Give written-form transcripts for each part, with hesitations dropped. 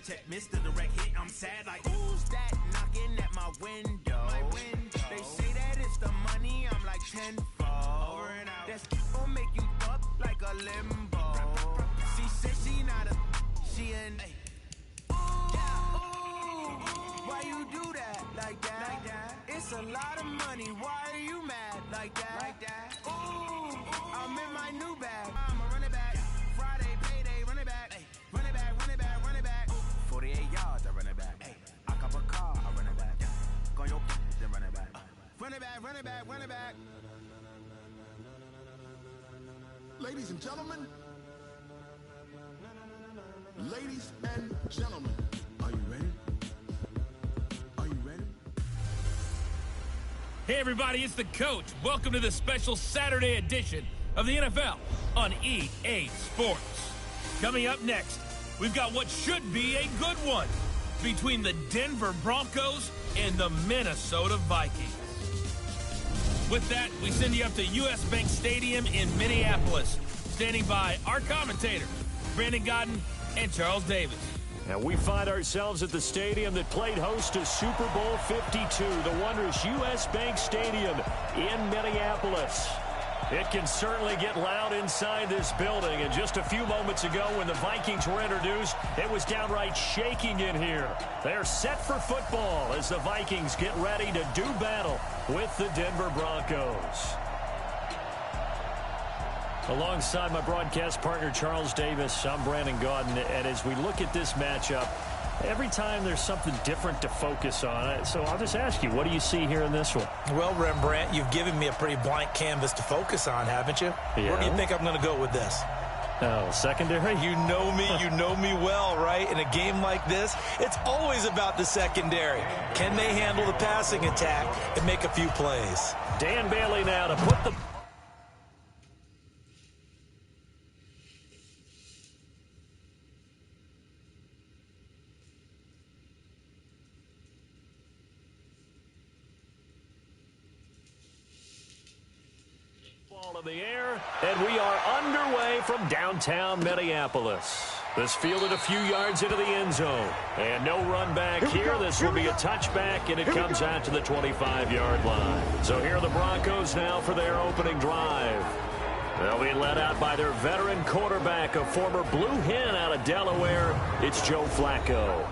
check, Mr. Direct Hit. I'm sad like, who's that knocking at my window? They say that it's the money, I'm like tenfold. Over and out. That's gonna make you up like a limbo. She said she not a, she an. Why you do that like that? It's a lot of money. Why are you mad like that? Ooh, I'm in my new bag. I'm a running back. Friday payday, running back. Run it back, run it back, run it back. 48 yards, I run it back. I cop a car, I run it back. Go your then run it back. Run it back, run it back, run it back. Ladies and gentlemen. Ladies and gentlemen. Are you ready? Are you ready? Hey everybody, it's the coach. Welcome to this special Saturday edition of the NFL on EA Sports. Coming up next, we've got what should be a good one between the Denver Broncos and the Minnesota Vikings. With that, we send you up to US Bank Stadium in Minneapolis. Standing by our commentators, Brandon Godden and Charles Davis. And we find ourselves at the stadium that played host to Super Bowl 52, the wondrous US Bank Stadium in Minneapolis. It can certainly get loud inside this building. And just a few moments ago when the Vikings were introduced, it was downright shaking in here. They're set for football as the Vikings get ready to do battle with the Denver Broncos. Alongside my broadcast partner, Charles Davis, I'm Brandon Godden. And as we look at this matchup, every time there's something different to focus on. So I'll just ask you, what do you see here in this one? Well, Rembrandt, you've given me a pretty blank canvas to focus on, haven't you? Yeah. Where do you think I'm going to go with this? Oh, secondary? You know me well, right? In a game like this, it's always about the secondary. Can they handle the passing attack and make a few plays? Dan Bailey now to put the in the air, and we are underway from downtown Minneapolis. This fielded a few yards into the end zone, and no run back here. This will be a touchback, and it comes out to the 25-yard line. So here are the Broncos now for their opening drive. They'll be led out by their veteran quarterback, a former Blue Hen out of Delaware. It's Joe Flacco.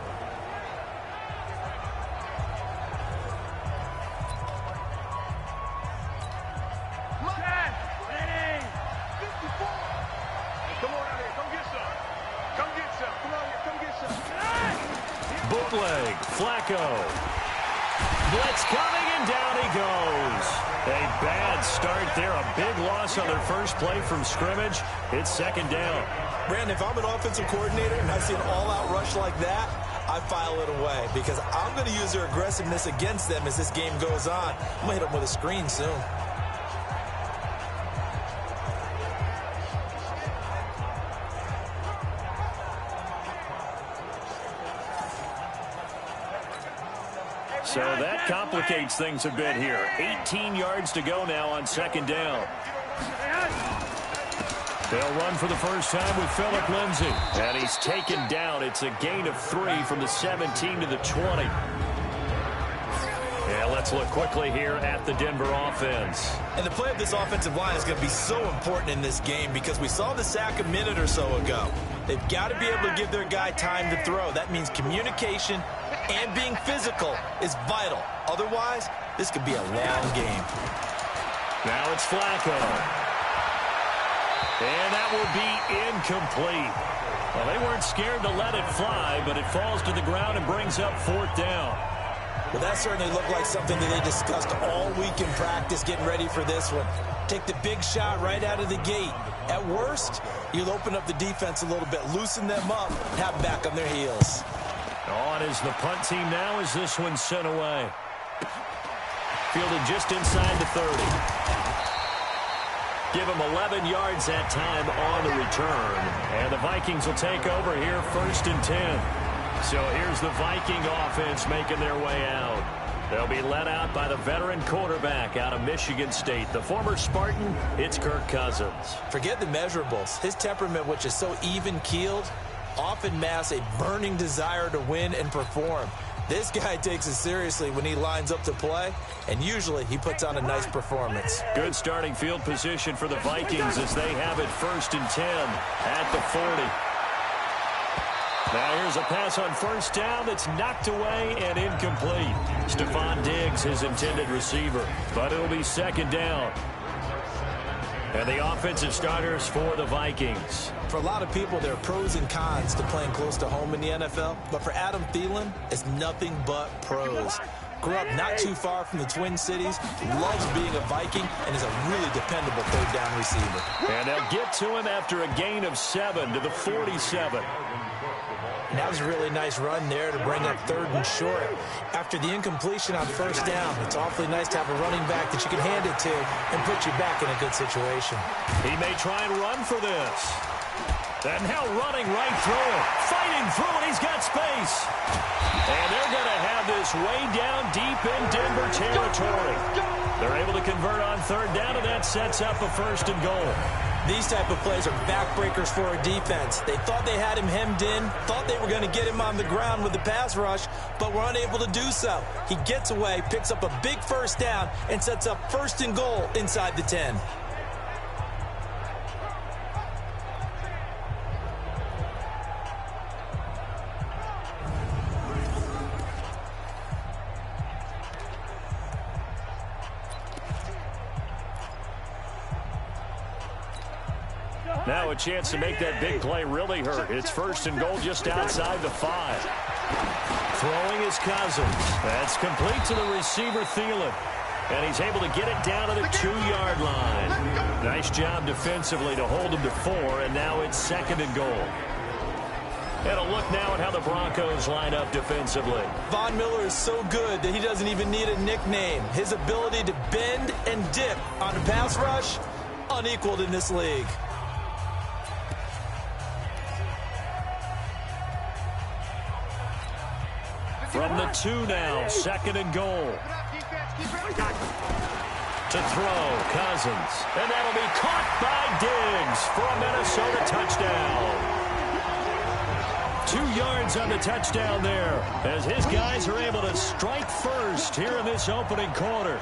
Bootleg, Flacco. Blitz coming, and down he goes. A bad start there, a big loss on their first play from scrimmage. It's second down. Brandon, if I'm an offensive coordinator and I see an all-out rush like that, I file it away because I'm going to use their aggressiveness against them as this game goes on. I'm going to hit them with a screen soon. So that complicates things a bit here. 18 yards to go now on second down. They'll run for the first time with Phillip Lindsay. And he's taken down. It's a gain of 3 from the 17 to the 20. And let's look quickly here at the Denver offense. And the play of this offensive line is going to be so important in this game because we saw the sack a minute or so ago. They've got to be able to give their guy time to throw. That means communication and being physical is vital. Otherwise, this could be a long game. Now it's Flacco. And that will be incomplete. Well, they weren't scared to let it fly, but it falls to the ground and brings up fourth down. Well, that certainly looked like something that they discussed all week in practice getting ready for this one. Take the big shot right out of the gate. At worst, you'll open up the defense a little bit, loosen them up, have them back on their heels. On is the punt team now as this one's sent away. Fielded just inside the 30. Give them 11 yards that time on the return. And the Vikings will take over here first and 10. So here's the Viking offense making their way out. They'll be led out by the veteran quarterback out of Michigan State. The former Spartan, it's Kirk Cousins. Forget the measurables. His temperament, which is so even-keeled, often mask a burning desire to win and perform. This guy takes it seriously when he lines up to play, and usually he puts on a nice performance. Good starting field position for the Vikings as they have it 1st and 10 at the 40. Now here's a pass on 1st down that's knocked away and incomplete. Stephon Diggs, his intended receiver, but it'll be 2nd down. And the offensive starters for the Vikings. For a lot of people, there are pros and cons to playing close to home in the NFL. But for Adam Thielen, it's nothing but pros. Grew up not too far from the Twin Cities, loves being a Viking, and is a really dependable 3rd down receiver. And they'll get to him after a gain of 7 to the 47. And that was a really nice run there to bring up 3rd and short. After the incompletion on 1st down, it's awfully nice to have a running back that you can hand it to and put you back in a good situation. He may try and run for this. And now running right through it. Fighting through it. He's got space. And they're going to have this way down deep in Denver territory. They're able to convert on 3rd down, and that sets up a 1st and goal. These type of plays are backbreakers for a defense. They thought they had him hemmed in, thought they were going to get him on the ground with the pass rush, but were unable to do so. He gets away, picks up a big 1st down, and sets up 1st and goal inside the 10. Now a chance to make that big play really hurt. It's 1st and goal just outside the 5. Throwing is Cousins. That's complete to the receiver, Thielen. And he's able to get it down to the 2-yard line. Nice job defensively to hold him to 4, and now it's 2nd and goal. And a look now at how the Broncos line up defensively. Von Miller is so good that he doesn't even need a nickname. His ability to bend and dip on a pass rush, unequaled in this league. From the 2 now, 2nd and goal. To throw, Cousins. And that'll be caught by Diggs for a Minnesota touchdown. 2 yards on the touchdown there as his guys are able to strike first here in this opening quarter.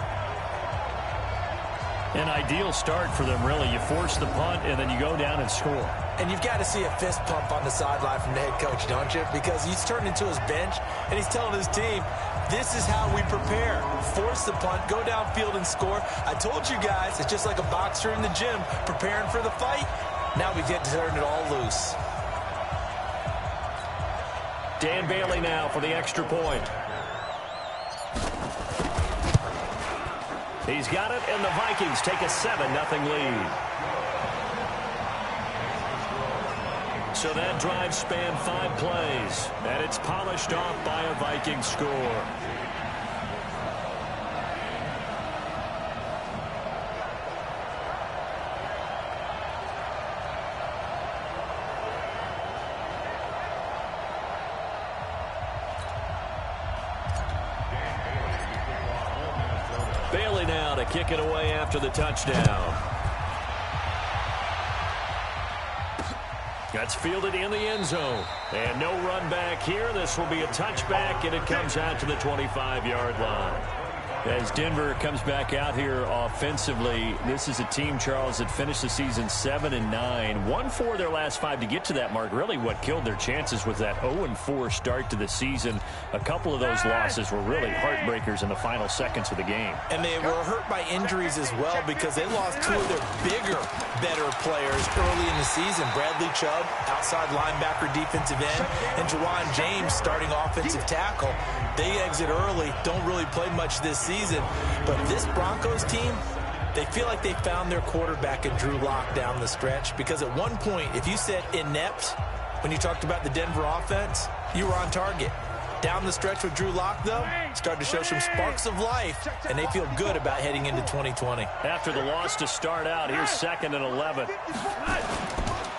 An ideal start for them, really. You force the punt, and then you go down and score. And you've got to see a fist pump on the sideline from the head coach, don't you? Because he's turned into his bench, and he's telling his team, this is how we prepare. Force the punt, go downfield and score. I told you guys, it's just like a boxer in the gym preparing for the fight. Now we get to turn it all loose. Dan Bailey now for the extra point. He's got it, and the Vikings take a 7-0 lead. So that drive spanned 5 plays, and it's polished off by a Viking score. Bailey now to kick it away after the touchdown. That's fielded in the end zone. And no run back here. This will be a touchback, and it comes out to the 25-yard line. As Denver comes back out here offensively, this is a team, Charles, that finished the season 7-9. 1-4 their last 5 to get to that mark. Really what killed their chances was that 0-4 start to the season. A couple of those losses were really heartbreakers in the final seconds of the game. And they were hurt by injuries as well because they lost 2 of their bigger, better players early in the season. Bradley Chubb, outside linebacker, defensive end, and Jawan James, starting offensive tackle. They exit early, don't really play much this season. But this Broncos team, they feel like they found their quarterback in Drew Lock down the stretch, because at one point, if you said inept when you talked about the Denver offense, you were on target. Down the stretch with Drew Lock, though, started to show some sparks of life, and they feel good about heading into 2020. After the loss to start out, here's 2nd and 11.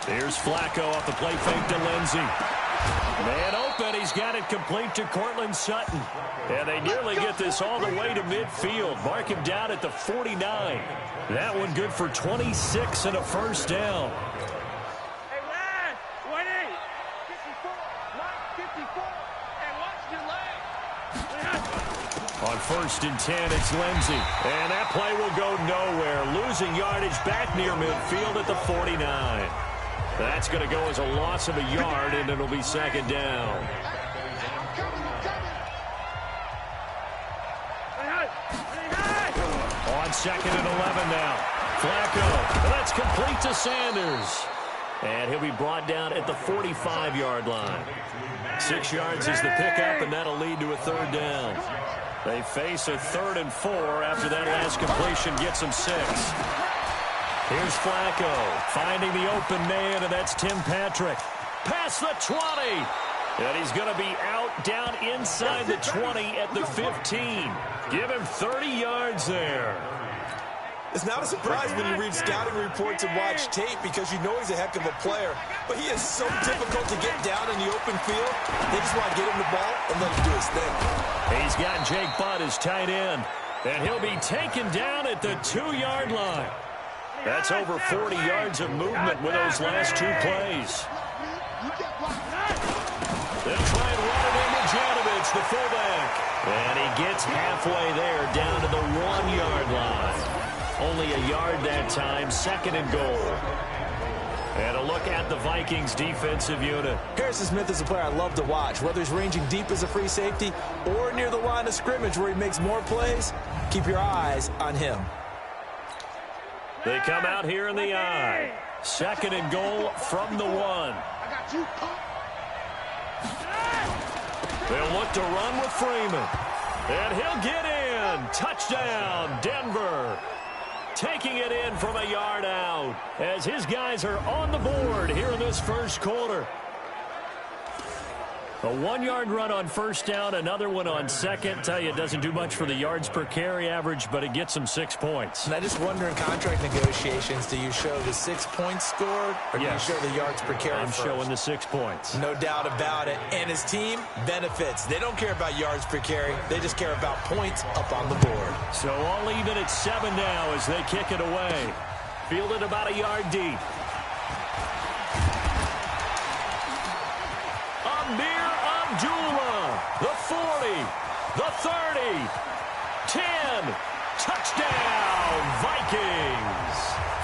Here's Flacco off the play fake to Lindsey. Man open, he's got it complete to Cortland Sutton. And they nearly get this all the way to midfield. Mark him down at the 49. That one good for 26 and a 1st down. On 1st and 10, it's Lindsey. And that play will go nowhere. Losing yardage back near midfield at the 49. That's going to go as a loss of a yard, and it'll be 2nd down. On 2nd and 11 now. Flacco. That's complete to Sanders. And he'll be brought down at the 45-yard line. 6 yards is the pickup, and that'll lead to a 3rd down. They face a 3rd and 4 after that last completion gets them 6. Here's Flacco finding the open man, and that's Tim Patrick. Past the 20. And he's going to be out down inside the 20 at the 15. Give him 30 yards there. It's not a surprise when you read scouting reports and watch tape because you know he's a heck of a player. But he is so difficult to get down in the open field. They just want to get him the ball and let him do his thing. He's got Jake Butt as tight end. And he'll be taken down at the 2-yard line. That's over 40 yards of movement with those last 2 plays. They'll try and run it into Janovich, the fullback. And he gets halfway there down to the 1-yard line. Only a yard that time, 2nd and goal. And a look at the Vikings defensive unit. Harrison Smith is a player I love to watch. Whether he's ranging deep as a free safety or near the line of scrimmage where he makes more plays, keep your eyes on him. They come out here in the I. 2nd and goal from the 1. They'll look to run with Freeman. And he'll get in. Touchdown, Denver. Taking it in from a yard out as his guys are on the board here in this first quarter. A 1-yard run on 1st down, another one on 2nd. Tell you, it doesn't do much for the yards per carry average, but it gets them 6 points. And I just wonder in contract negotiations, do you show the 6 points scored or do you show the yards per carry I'm showing the 6 points. No doubt about it. And his team benefits. They don't care about yards per carry. They just care about points up on the board. So all even at 7 now as they kick it away. Fielded about a yard deep. Amir Abdullah, the 40, the 30, 10, touchdown, Vikings.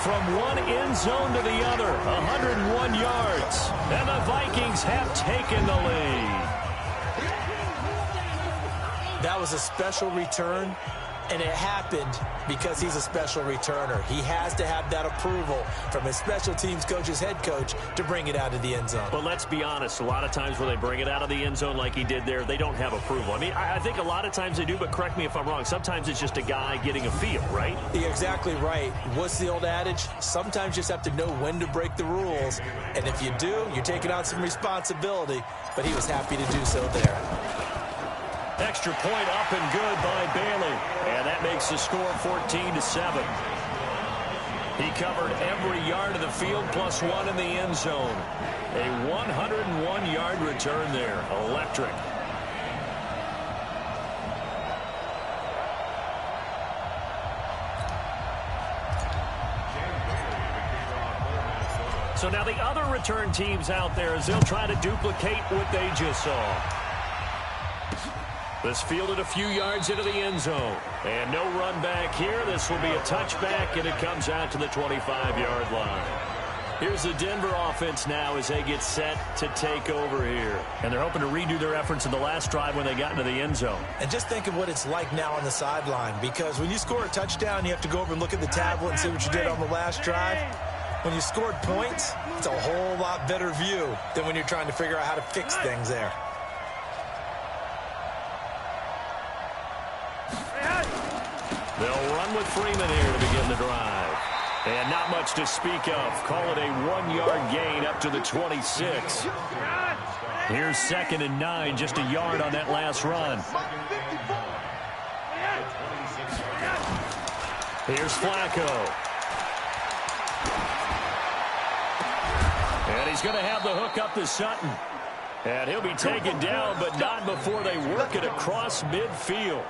From one end zone to the other, 101 yards, and the Vikings have taken the lead. That was a special return, and it happened because he's a special returner. He has to have that approval from his special teams coach's head coach to bring it out of the end zone. But let's be honest, a lot of times when they bring it out of the end zone like he did there, they don't have approval. I mean, I think a lot of times they do, but correct me if I'm wrong. Sometimes it's just a guy getting a feel, right? You're exactly right. What's the old adage? Sometimes you just have to know when to break the rules. And if you do, you're taking on some responsibility. But he was happy to do so there. Extra point up and good by Bailey. And that makes the score 14-7. He covered every yard of the field plus 1 in the end zone. A 101-yard return there. Electric. So now the other return teams out there as they'll try to duplicate what they just saw. This fielded a few yards into the end zone. And no run back here. This will be a touchback, and it comes out to the 25-yard line. Here's the Denver offense now as they get set to take over here. And they're hoping to redo their efforts in the last drive when they got into the end zone. And just think of what it's like now on the sideline, because when you score a touchdown, you have to go over and look at the tablet and see what you did on the last drive. When you scored points, it's a whole lot better view than when you're trying to figure out how to fix things there. They'll run with Freeman here to begin the drive. And not much to speak of. Call it a 1-yard gain up to the 26. Here's 2nd and 9, just a yard on that last run. Here's Flacco. And he's going to have the hook up to Sutton. And he'll be taken down, but not before they work it across midfield.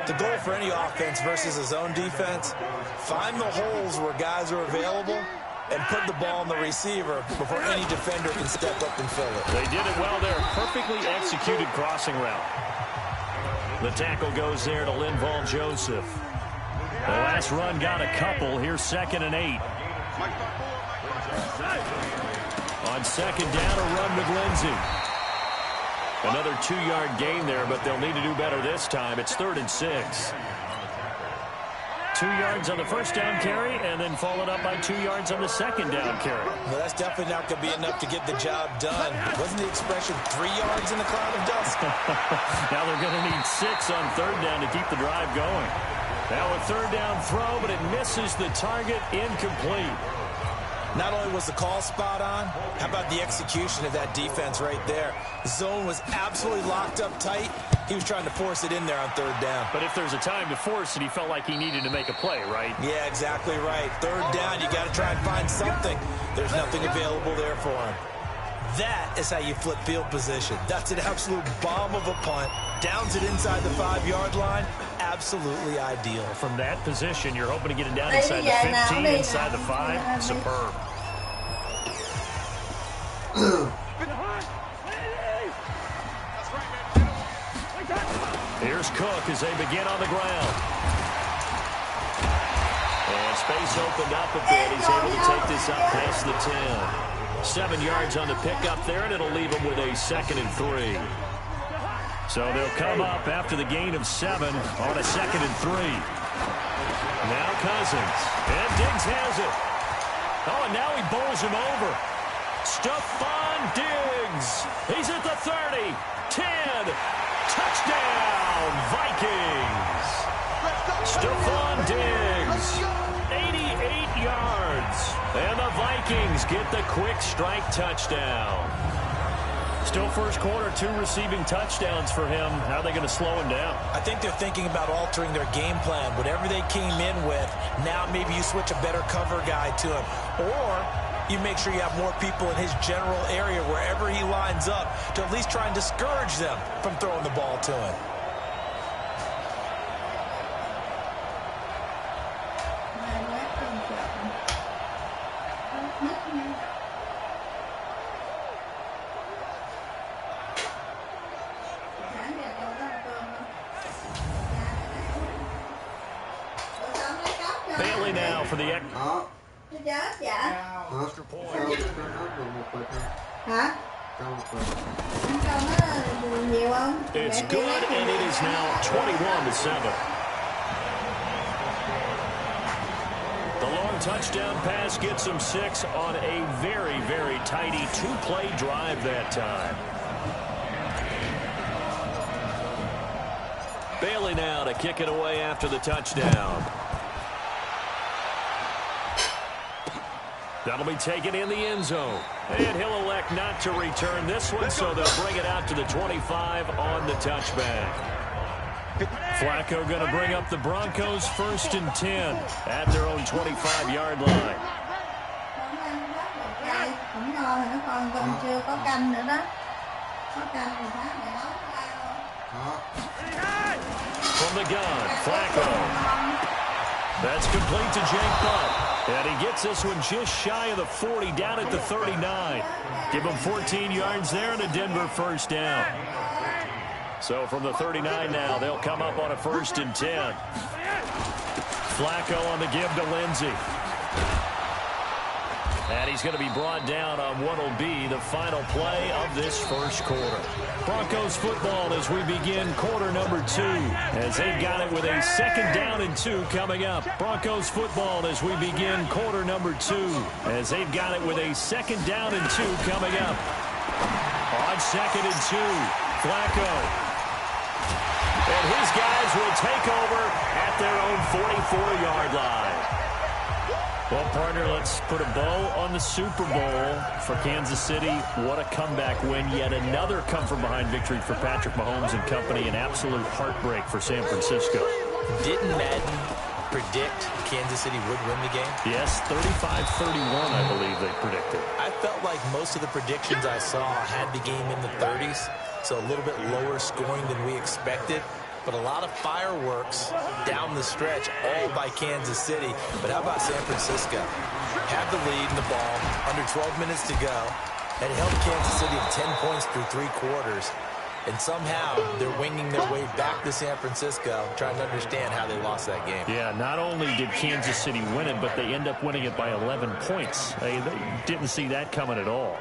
The goal for any offense versus a zone defense, find the holes where guys are available and put the ball on the receiver before any defender can step up and fill it. They did it well there. Perfectly executed crossing route. The tackle goes there to Linval Joseph. The last run got a couple. Here's 2nd and 8. On 2nd down, a run with Lindsey. Another 2-yard gain there, but they'll need to do better this time. It's 3rd and 6. 2 yards on the first down carry, and then followed up by 2 yards on the second down carry. Well, that's definitely not going to be enough to get the job done. Wasn't the expression 3 yards in the cloud of dust? Now they're going to need 6 on 3rd down to keep the drive going. Now a 3rd down throw, but it misses the target, incomplete. Not only was the call spot on, how about the execution of that defense right there? The zone was absolutely locked up tight. He was trying to force it in there on 3rd down. But if there's a time to force it, he felt like he needed to make a play, right? Yeah, exactly right. 3rd down, you got to try and find something. There's nothing available there for him. That is how you flip field position. That's an absolute bomb of a punt. Downs it inside the 5-yard line. Absolutely ideal. From that position, you're hoping to get it down inside the 15, inside the 5. Superb. Here's Cook as they begin on the ground. And space opened up a bit. He's able to take this up past the 10. 7 yards on the pickup there, and it'll leave him with a 2nd and 3. So they'll come up after the gain of 7 on a 2nd and 3. Now Cousins. And Diggs has it. Oh, and now he bowls him over. Stephon Diggs. He's at the 30. 10. Touchdown, Vikings. Stephon Diggs. 88 yards. And the Vikings get the quick strike touchdown. Still first quarter, 2 receiving touchdowns for him. How are they going to slow him down? I think they're thinking about altering their game plan. Whatever they came in with, now maybe you switch a better cover guy to him. Or you make sure you have more people in his general area wherever he lines up to at least try and discourage them from throwing the ball to him. Bailey now for the extra point. It's good, and it is now 21-7. The long touchdown pass gets him 6 on a very, very tidy 2-play drive that time. Bailey now to kick it away after the touchdown. That'll be taken in the end zone. And he'll elect not to return this one, so they'll bring it out to the 25 on the touchback. Flacco going to bring up the Broncos 1st and 10 at their own 25-yard line. From the gun, Flacco. That's complete to Jake Butt. And he gets this one just shy of the 40, down at the 39. Give him 14 yards there and a Denver first down. So from the 39 now, they'll come up on a 1st and 10. Flacco on the give to Lindsey. And he's going to be brought down on what will be the final play of this first quarter. Broncos football as we begin quarter number 2, as they've got it with a 2nd down and 2 coming up. Broncos football as we begin quarter number 2, as they've got it with a 2nd down and 2 coming up. On 2nd and 2, Flacco. And his guys will take over at their own 44-yard line. Well, partner, let's put a bow on the Super Bowl for Kansas City. What a comeback win. Yet another come-from-behind victory for Patrick Mahomes and company. An absolute heartbreak for San Francisco. Didn't Madden predict Kansas City would win the game? Yes, 35-31, I believe they predicted. I felt like most of the predictions I saw had the game in the 30s, so a little bit lower scoring than we expected. but a lot of fireworks down the stretch, all by Kansas City. But how about San Francisco? Had the lead in the ball, under 12 minutes to go, and held Kansas City to 10 points through 3 quarters. And somehow they're winging their way back to San Francisco, trying to understand how they lost that game. Yeah, not only did Kansas City win it, but they end up winning it by 11 points. They didn't see that coming at all.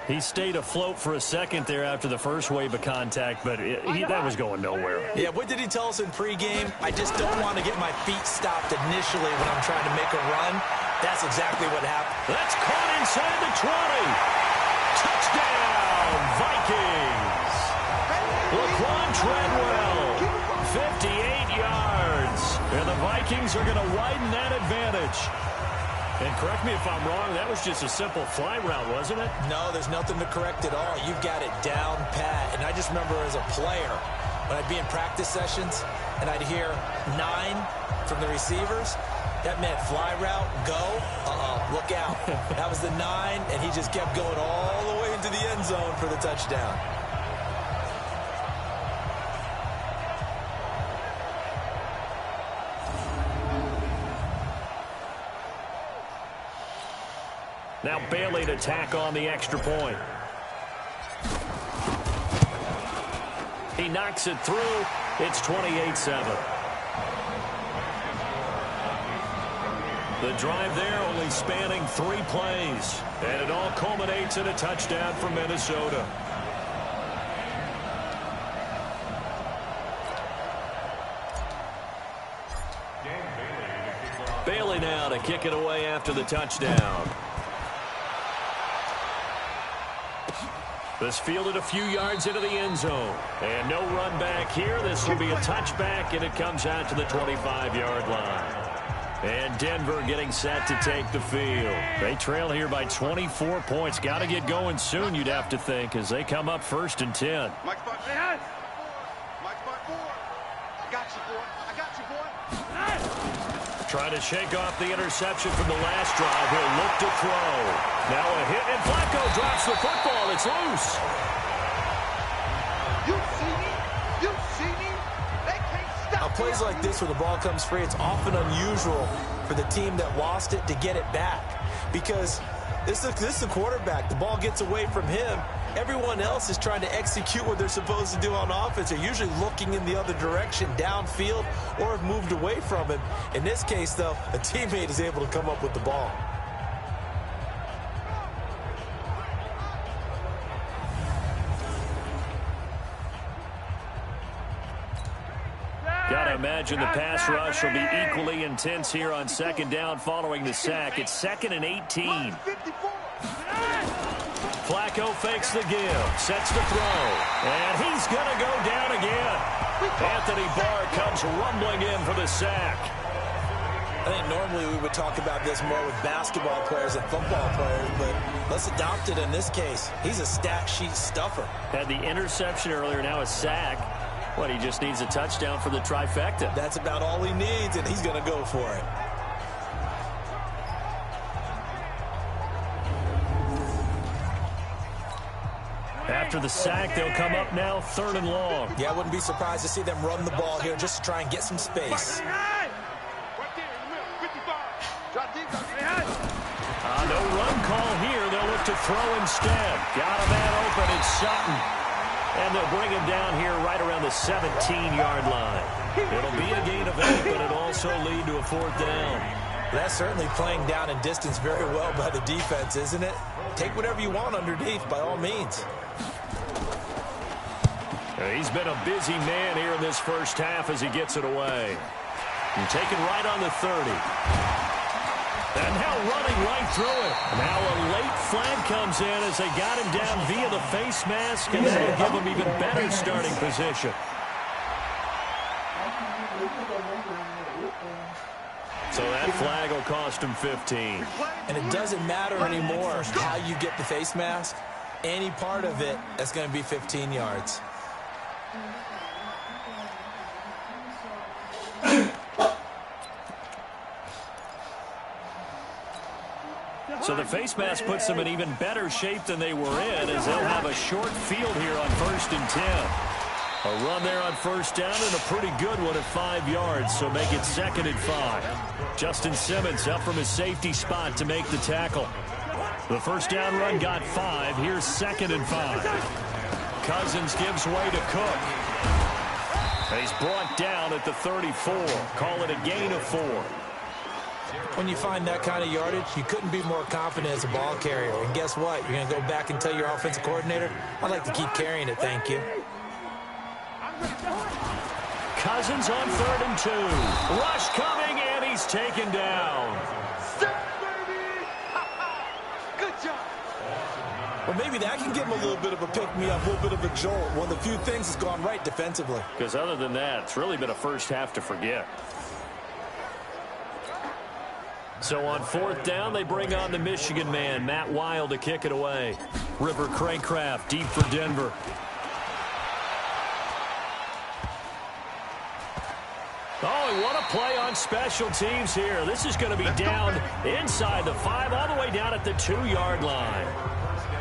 He stayed afloat for a second there after the first wave of contact, but that was going nowhere. Yeah, what did he tell us in pregame? I just don't want to get my feet stopped initially when I'm trying to make a run. That's exactly what happened. That's caught inside the 20. Touchdown, Vikings. Laquan Treadwell, 58 yards. And the Vikings are going to widen that advantage. And correct me if I'm wrong, that was just a simple fly route, wasn't it? No, there's nothing to correct at all. You've got it down pat. And I just remember as a player, when I'd be in practice sessions and I'd hear 9 from the receivers, that meant fly route, go, look out. That was the 9, and he just kept going all the way into the end zone for the touchdown. Now Bailey to tack on the extra point. He knocks it through. It's 28-7. The drive there only spanning 3 plays. And it all culminates in a touchdown for Minnesota. Bailey now to kick it away after the touchdown. This fielded a few yards into the end zone. And no run back here. This will be a touchback, and it comes out to the 25-yard line. And Denver getting set to take the field. They trail here by 24 points. Got to get going soon, you'd have to think, as they come up 1st and 10. Mike Spot 4. Mike Spot 4. I got you, boy. I got you, boy. Trying to shake off the interception from the last drive. He'll look to throw. Now a hit, and Flacco drops the football. It's loose. You see me? You see me? They can't stop Now, plays me. like this where the ball comes free, it's often unusual for the team that lost it to get it back. Because this is the quarterback. The ball gets away from him. Everyone else is trying to execute what they're supposed to do on offense. They're usually looking in the other direction, downfield, or have moved away from him. In this case, though, a teammate is able to come up with the ball. Got to imagine the pass rush will be equally intense here on 2nd down following the sack. It's 2nd and 18. Flacco fakes the give, sets the throw, and he's going to go down again. Anthony Barr comes rumbling in for the sack. I think normally we would talk about this more with basketball players and football players, but let's adopt it in this case. He's a stat sheet stuffer. Had the interception earlier, now a sack. What, he just needs a touchdown for the trifecta. That's about all he needs, and he's going to go for it. After the sack, they'll come up now 3rd and long. Yeah, I wouldn't be surprised to see them run the ball here just to try and get some space. No run call here. They'll look to throw instead. Got a man open. It's Sutton. And they'll bring him down here right around the 17-yard line. It'll be a gain of 8, but it'll also lead to a 4th down. That's certainly playing down in distance very well by the defense, isn't it? Take whatever you want underneath, by all means. He's been a busy man here in this first half as he gets it away. And taken right on the 30. And now running right through it. Now a late flag comes in as they got him down via the face mask, and that'll give him even better starting position. So that flag will cost him 15. And it doesn't matter anymore how you get the face mask. Any part of it, that's going to be 15 yards. So the face mask puts them in even better shape than they were in, as they'll have a short field here on 1st and 10. A run there on first down and a pretty good one at 5 yards, so make it 2nd and 5. Justin Simmons up from his safety spot to make the tackle. The first down run got 5. Here's 2nd and 5. Cousins gives way to Cook. He's brought down at the 34. Call it a gain of 4. When you find that kind of yardage, you couldn't be more confident as a ball carrier. And guess what? You're going to go back and tell your offensive coordinator, I'd like to keep carrying it, thank you. Cousins on 3rd and 2. Rush coming, and he's taken down. Good job. Well, maybe that can give him a little bit of a pick-me-up, a little bit of a jolt. One of the few things that's gone right defensively. Because other than that, it's really been a first half to forget. So on 4th down, they bring on the Michigan man, Matt Wild, to kick it away. River Craycraft deep for Denver. Oh, and what a play on special teams here. This is going to be down inside the 5, all the way down at the 2-yard line.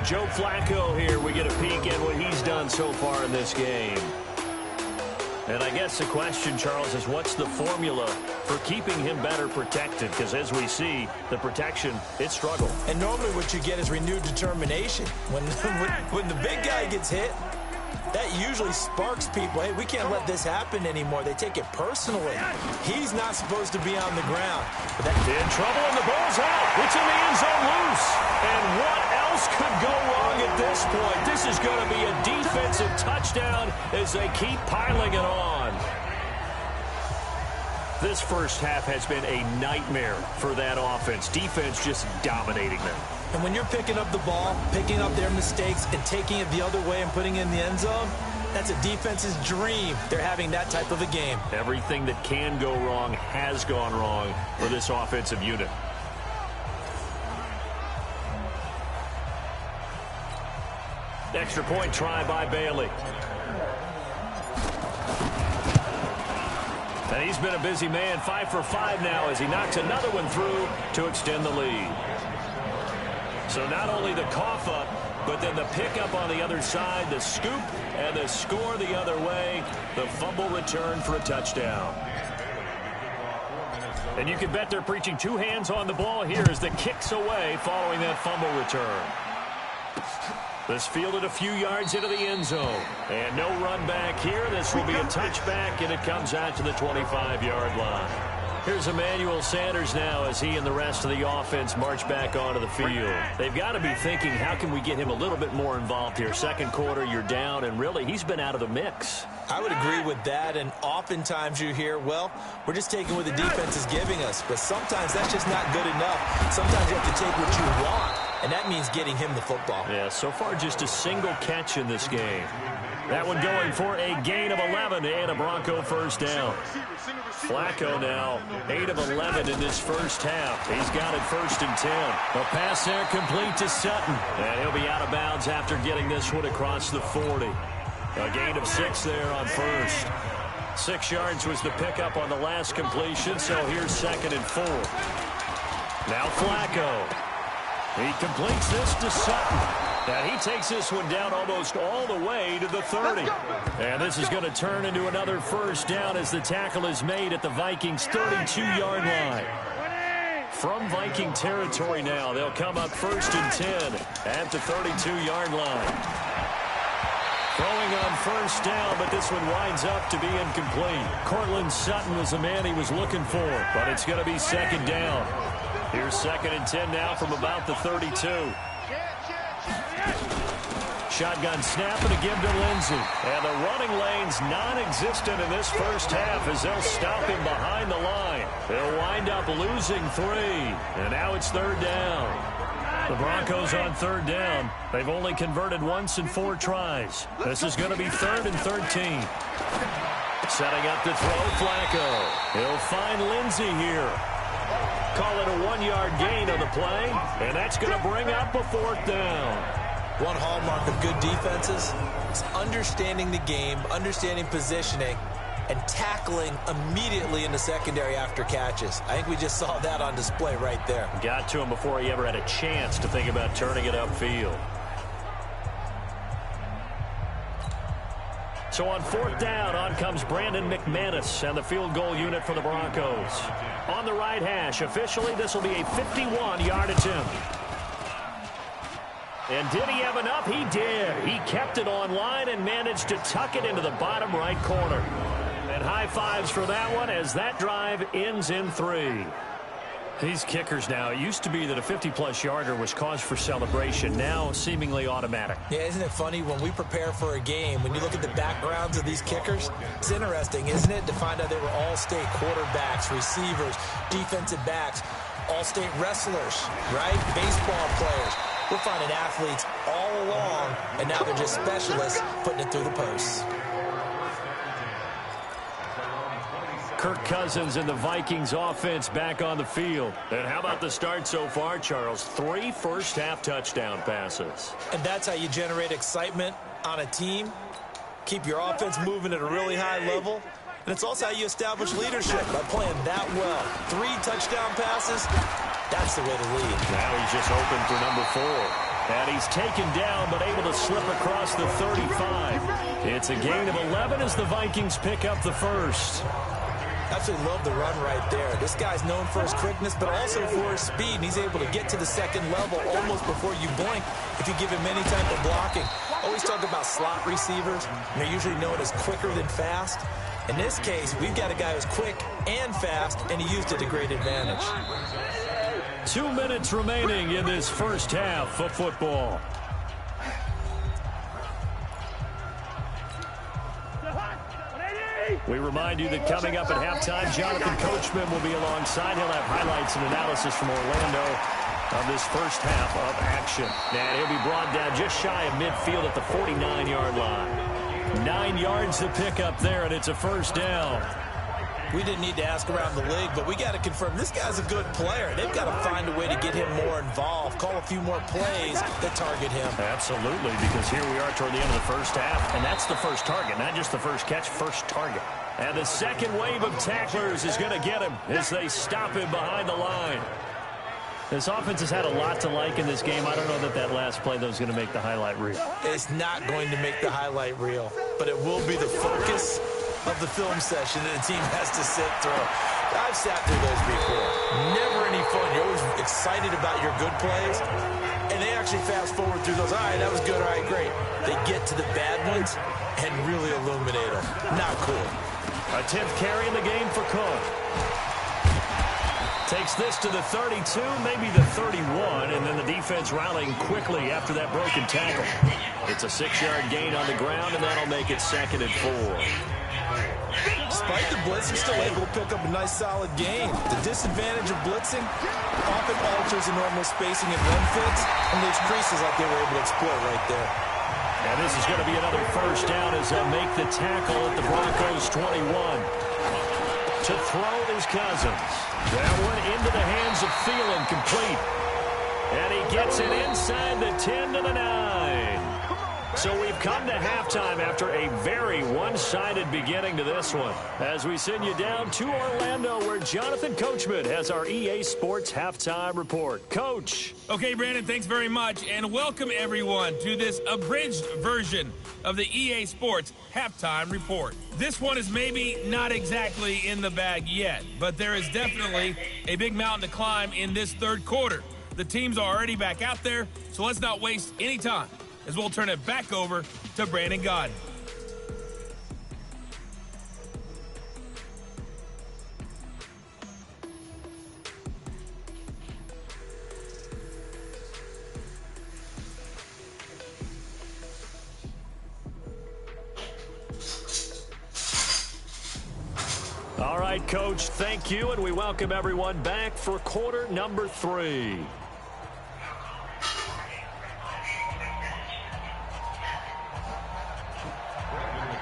Joe Flacco here. We get a peek at what he's done so far in this game. And I guess the question, Charles, is what's the formula for keeping him better protected? Because as we see, the protection, it struggled. And normally what you get is renewed determination. When the big guy gets hit, that usually sparks people. Hey, we can't let this happen anymore. They take it personally. He's not supposed to be on the ground. But in trouble, and the ball's out. It's in the end zone loose. And what else could go wrong at this point? This is going to be a defensive touchdown as they keep piling it on. This first half has been a nightmare for that offense. Defense just dominating them. And when you're picking up the ball, picking up their mistakes, and taking it the other way and putting it in the end zone, that's a defense's dream. They're having that type of a game. Everything that can go wrong has gone wrong for this offensive unit. Extra point try by Bailey. And he's been a busy man, 5 for 5 now as he knocks another one through to extend the lead. So not only the cough up, but then the pickup on the other side, the scoop, and the score the other way, the fumble return for a touchdown. And you can bet they're preaching 2 hands on the ball here as the kick's away following that fumble return. This fielded a few yards into the end zone. And no run back here. This will be a touchback, and it comes out to the 25-yard line. Here's Emmanuel Sanders now as he and the rest of the offense march back onto the field. They've got to be thinking, how can we get him a little bit more involved here? Second quarter, you're down, and really, he's been out of the mix. I would agree with that, and oftentimes you hear, well, we're just taking what the defense is giving us. But sometimes that's just not good enough. Sometimes you have to take what you want, and that means getting him the football. Yeah, so far just a single catch in this game. That one going for a gain of 11 and a Bronco first down. Flacco now, 8 of 11 in this first half. He's got it 1st and 10. A pass there complete to Sutton. And he'll be out of bounds after getting this one across the 40. A gain of 6 there on first. 6 yards was the pickup on the last completion, so here's 2nd and 4. Now Flacco. He completes this to Sutton. And he takes this one down almost all the way to the 30. And this is going to turn into another first down as the tackle is made at the Vikings' 32-yard line. From Viking territory now, they'll come up 1st and 10 at the 32-yard line. Throwing on first down, but this one winds up to be incomplete. Cortland Sutton was the man he was looking for, but it's going to be 2nd down. Here's 2nd and 10 now from about the 32. Shotgun snap and a give to Lindsey. And the running lane's non-existent in this first half as they'll stop him behind the line. They'll wind up losing 3. And now it's 3rd down. The Broncos on 3rd down. They've only converted once in 4 tries. This is going to be 3rd and 13. Setting up to throw, Flacco. He'll find Lindsey here. Call it a 1-yard gain on the play. And that's going to bring up a 4th down. One hallmark of good defenses is understanding the game, understanding positioning, and tackling immediately in the secondary after catches. I think we just saw that on display right there. Got to him before he ever had a chance to think about turning it upfield. So on 4th down, on comes Brandon McManus and the field goal unit for the Broncos. On the right hash, officially this will be a 51-yard attempt. And did he have enough? He did. He kept it on line and managed to tuck it into the bottom right corner. And high fives for that one as that drive ends in 3. These kickers now, it used to be that a 50-plus yarder was cause for celebration. Now seemingly automatic. Yeah, isn't it funny when we prepare for a game, when you look at the backgrounds of these kickers, it's interesting, isn't it, to find out they were all-state quarterbacks, receivers, defensive backs, all-state wrestlers, right? Baseball players. We're finding athletes all along, and now they're just specialists putting it through the posts. Kirk Cousins and the Vikings offense back on the field. And how about the start so far, Charles? 3 first-half touchdown passes. And that's how you generate excitement on a team. Keep your offense moving at a really high level. And it's also how you establish leadership by playing that well. 3 touchdown passes, that's the way to lead. Now he's just open for number 4. And he's taken down but able to slip across the 35. It's a gain of 11 as the Vikings pick up the first. Absolutely love the run right there. This guy's known for his quickness, but also for his speed. And he's able to get to the second level almost before you blink if you give him any type of blocking. Always talk about slot receivers. They're usually known as quicker than fast. In this case, we've got a guy who's quick and fast, and he used it to great advantage. 2 minutes remaining in this first half of football. We remind you that coming up at halftime, Jonathan Coachman will be alongside. He'll have highlights and analysis from Orlando of this first half of action. And he'll be brought down just shy of midfield at the 49-yard line. 9 yards to pick up there, and it's a first down. We didn't need to ask around the league, but we got to confirm this guy's a good player. They've got to find a way to get him more involved, call a few more plays that target him. Absolutely, because here we are toward the end of the first half, and that's the first target, not just the first catch, first target. And the second wave of tacklers is going to get him as they stop him behind the line. This offense has had a lot to like in this game. I don't know that that last play, though, is going to make the highlight reel. It's not going to make the highlight reel, but it will be the focus of the film session that the team has to sit through. I've sat through those before. Never any fun. You're always excited about your good plays, and they actually fast forward through those. All right, that was good. All right, great. They get to the bad ones and really illuminate them. Not cool. A 10th carry in the game for Cook. Takes this to the 32, maybe the 31, and then the defense rallying quickly after that broken tackle. It's a 6-yard gain on the ground, and that'll make it 2nd and 4. Despite the blitz, he's still able to pick up a nice, solid gain. The disadvantage of blitzing often alters the normal spacing and run fits, and leaves creases like they were able to exploit right there. And this is going to be another first down as they'll make the tackle at the Broncos' 21. To throw is Cousins. That one into the hands of Thielen, complete. And he gets it inside the 10 to the 9. So we've come to halftime after a very one-sided beginning to this one. As we send you down to Orlando, where Jonathan Coachman has our EA Sports Halftime Report. Coach. Okay, Brandon, thanks very much. And welcome, everyone, to this abridged version of the EA Sports Halftime Report. This one is maybe not exactly in the bag yet, but there is definitely a big mountain to climb in this third quarter. The teams are already back out there, so let's not waste any time, as we'll turn it back over to Brandon Godden. All right, Coach, thank you, and we welcome everyone back for quarter number 3.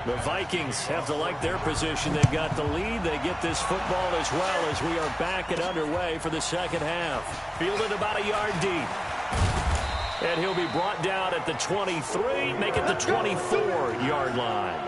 The Vikings have to like their position. They've got the lead. They get this football as well as we are back and underway for the second half. Fielded about a yard deep. And he'll be brought down at the 23, make it the 24-yard line.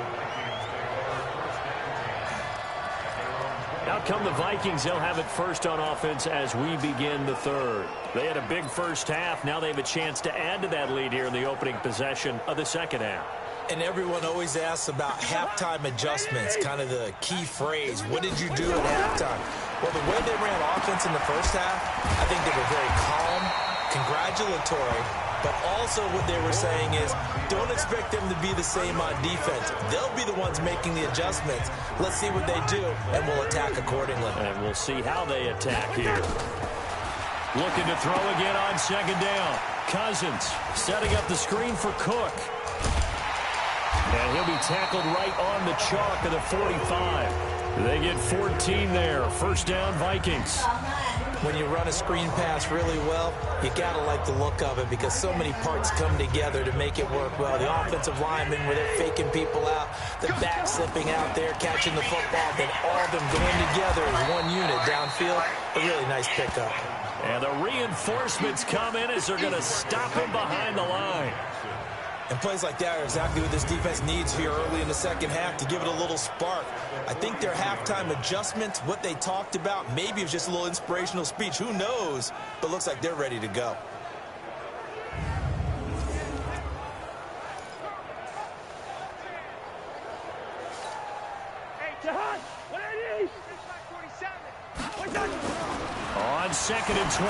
Out come the Vikings. They'll have it first on offense as we begin the third. They had a big first half. Now they have a chance to add to that lead here in the opening possession of the second half. And everyone always asks about halftime adjustments, kind of the key phrase. What did you do at halftime? Well, the way they ran offense in the first half, I think they were very calm, congratulatory, but also what they were saying is don't expect them to be the same on defense. They'll be the ones making the adjustments. Let's see what they do, and we'll attack accordingly. And we'll see how they attack here. Looking to throw again on second down. Cousins setting up the screen for Cook. And he'll be tackled right on the chalk of the 45. They get 14 there. First down, Vikings. When you run a screen pass really well, you got to like the look of it because so many parts come together to make it work well. The offensive linemen, where they're faking people out, the back slipping out there, catching the football, then all of them going together as one unit downfield. A really nice pickup. And the reinforcements come in as they're going to stop him behind the line. And plays like that are exactly what this defense needs here early in the second half to give it a little spark. I think their halftime adjustments, what they talked about, maybe it was just a little inspirational speech. Who knows? But looks like they're ready to go. On second and 12,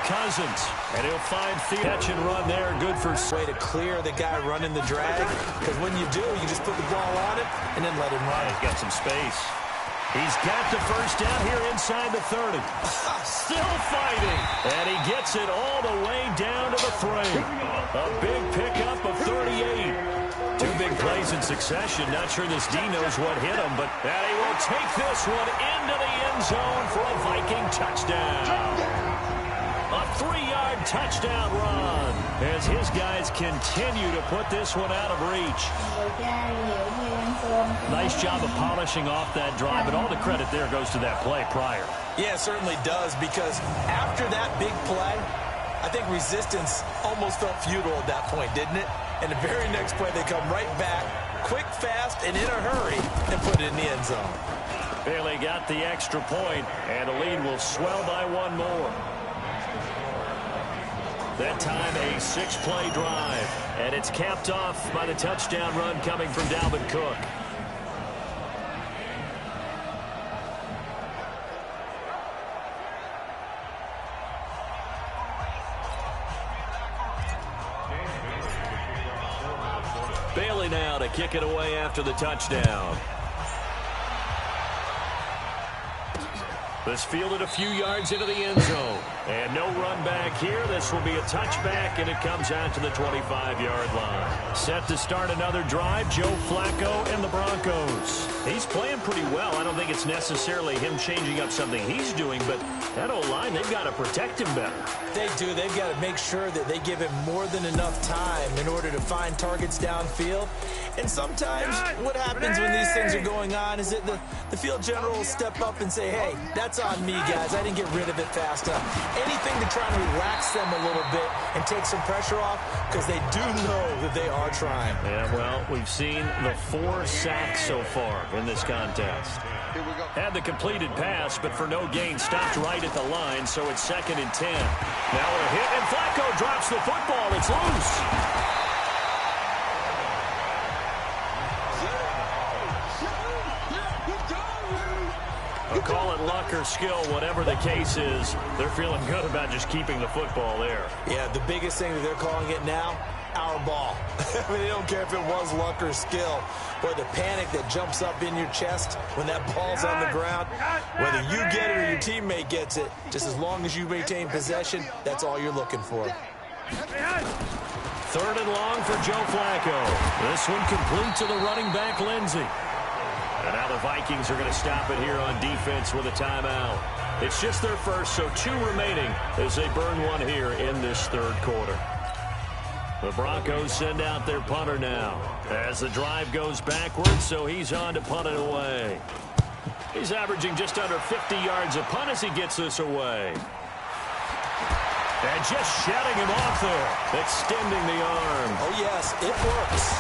Cousins, and he'll find catch and run there. Good for way to clear the guy running the drag, because when you do, you just put the ball on it and then let him run. He's got some space. He's got the first down here inside the 30. Still fighting, and he gets it all the way down to the 3. A big pickup of 38. Two big plays in succession. Not sure this D knows what hit him, but he will take this one into the end zone for a Viking touchdown. A 3-yard touchdown run as his guys continue to put this one out of reach. Nice job of polishing off that drive, but all the credit there goes to that play prior. Yeah, it certainly does, because after that big play, I think resistance almost felt futile at that point, didn't it? And the very next play, they come right back, quick, fast, and in a hurry, and put it in the end zone. Bailey got the extra point, and the lead will swell by one more. That time, a 6-play drive, and it's capped off by the touchdown run coming from Dalvin Cook. Bailey now to kick it away after the touchdown. This fielded a few yards into the end zone. And no run back here. This will be a touchback, and it comes out to the 25-yard line. Set to start another drive, Joe Flacco and the Broncos. He's playing pretty well. I don't think it's necessarily him changing up something he's doing, but that O-line, they've got to protect him better. They do. They've got to make sure that they give him more than enough time in order to find targets downfield. And sometimes what happens when these things are going on is that the field general will step up and say, hey, that's on me, guys. I didn't get rid of it fast enough. Anything to try to relax them a little bit and take some pressure off, because they do know that they are trying. Yeah, well, we've seen the 4 sacks so far in this contest. Had the completed pass, but for no gain, stopped right at the line, so it's 2nd and 10. Now a hit, and Flacco drops the football. It's loose. Call it luck or skill, whatever the case is, they're feeling good about just keeping the football there. Yeah, the biggest thing that they're calling it now, our ball. I mean, they don't care if it was luck or skill, or the panic that jumps up in your chest when that ball's on the ground. Whether you get it or your teammate gets it, just as long as you maintain possession, that's all you're looking for. 3rd and long for Joe Flacco. This one complete to the running back, Lindsey. And now the Vikings are going to stop it here on defense with a timeout. It's just their first, so 2 remaining as they burn one here in this 3rd quarter. The Broncos send out their punter now as the drive goes backwards, so he's on to punt it away. He's averaging just under 50 yards a punt as he gets this away. And just shutting him off there, extending the arm. Oh, yes, it works.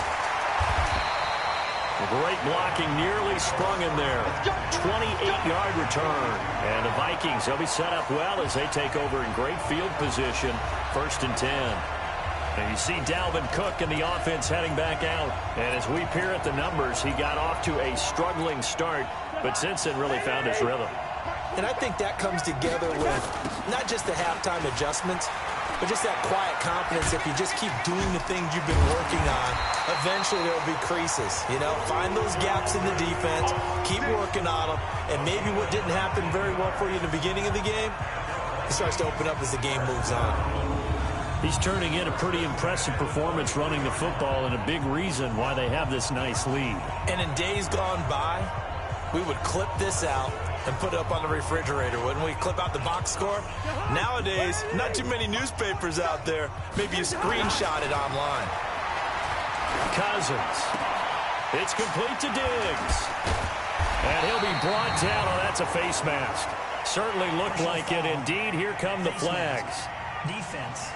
Great blocking, nearly sprung in there. 28-yard return. And the Vikings, they'll be set up well as they take over in great field position. 1st and 10. And you see Dalvin Cook and the offense heading back out. And as we peer at the numbers, he got off to a struggling start, but since then really found his rhythm. And I think that comes together with not just the halftime adjustments, but just that quiet confidence. If you just keep doing the things you've been working on, eventually there'll be creases. You know, find those gaps in the defense, keep working on them, and maybe what didn't happen very well for you in the beginning of the game, it starts to open up as the game moves on. He's turning in a pretty impressive performance running the football, and a big reason why they have this nice lead. And in days gone by, we would clip this out and put it up on the refrigerator, wouldn't we? Clip out the box score. Nowadays, not too many newspapers out there. Maybe you screenshot it online. Cousins. It's complete to Diggs. And he'll be brought down. Oh, that's a face mask. Certainly looked like it. Indeed, here come the flags. Defense.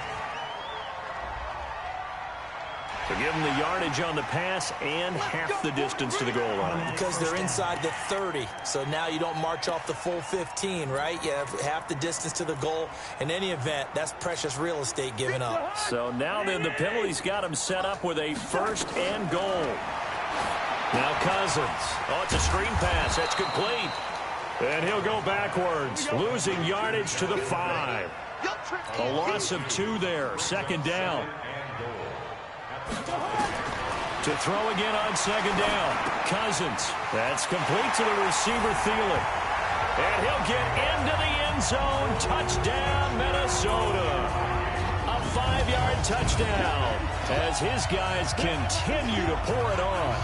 So give them the yardage on the pass and half the distance to the goal line. Because they're inside the 30, so now you don't march off the full 15, right? You have half the distance to the goal. In any event, that's precious real estate given up. So now then the penalty's got him set up with a first and goal. Now Cousins. Oh, it's a screen pass. That's complete. And he'll go backwards, losing yardage to the 5. A loss of 2 there. Second down. To throw again on second down. Cousins. That's complete to the receiver, Thielen. And he'll get into the end zone. Touchdown, Minnesota. A 5-yard touchdown as his guys continue to pour it on.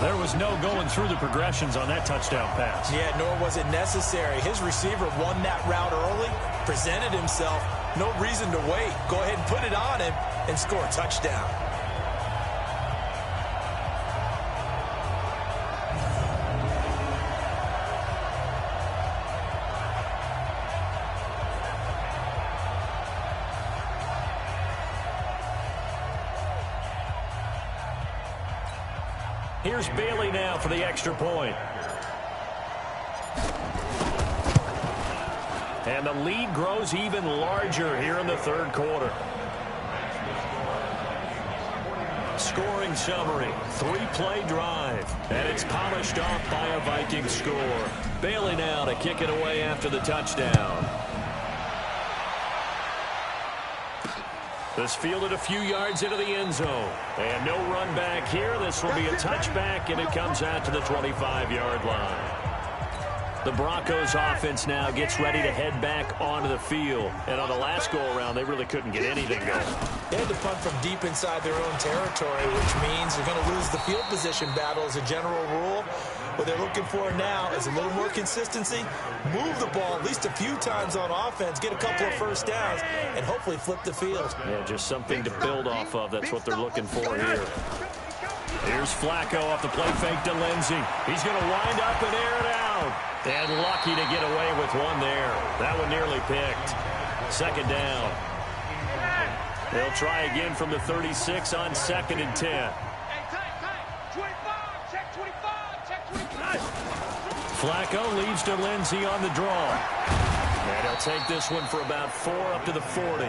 There was no going through the progressions on that touchdown pass. Yeah, nor was it necessary. His receiver won that route early, presented himself. No reason to wait. Go ahead and put it on him and score a touchdown. Here's Bailey now for the extra point. And the lead grows even larger here in the third quarter. Scoring summary, 3-play drive, and it's polished off by a Viking score. Bailey now to kick it away after the touchdown. This fielded a few yards into the end zone. And no run back here. This will be a touchback, and it comes out to the 25-yard line. The Broncos offense now gets ready to head back onto the field. And on the last go-around, they really couldn't get anything going. They had to punt from deep inside their own territory, which means they're going to lose the field position battle as a general rule. What they're looking for now is a little more consistency, move the ball at least a few times on offense, get a couple of first downs, and hopefully flip the field. Yeah, just something to build off of. That's what they're looking for here. Here's Flacco off the play fake to Lindsey. He's going to wind up and air it out. And lucky to get away with one there. That one nearly picked. Second down. They'll try again from the 36 on 2nd and 10. Flacco leads to Lindsey on the draw. And he'll take this one for about 4 up to the 40.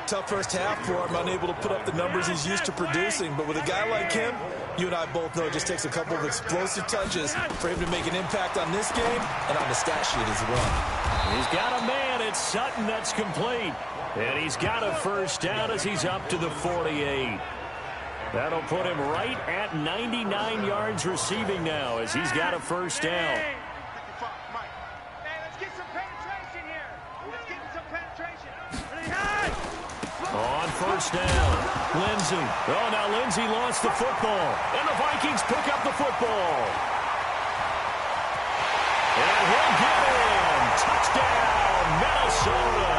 Tough first half for him, unable to put up the numbers he's used to producing. But with a guy like him, you and I both know it just takes a couple of explosive touches for him to make an impact on this game and on the stat sheet as well. He's got a man. It's Sutton that's complete. And he's got a first down as he's up to the 48. That'll put him right at 99 yards receiving now as he's got a first down. On first down, Lindsey. Oh, now Lindsey lost the football. And the Vikings pick up the football. And he'll get in. Touchdown, Minnesota.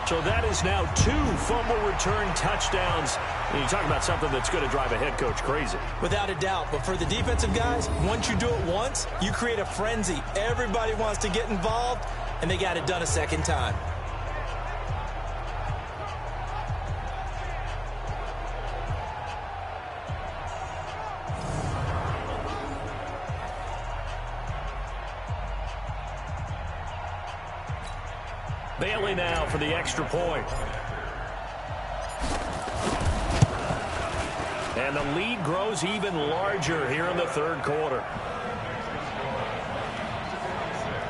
So that is now 2 fumble return touchdowns. And you talk about something that's going to drive a head coach crazy. Without a doubt. But for the defensive guys, once you do it once, you create a frenzy. Everybody wants to get involved, and they got it done a second time. Bailey now for the extra point. And the lead grows even larger here in the third quarter.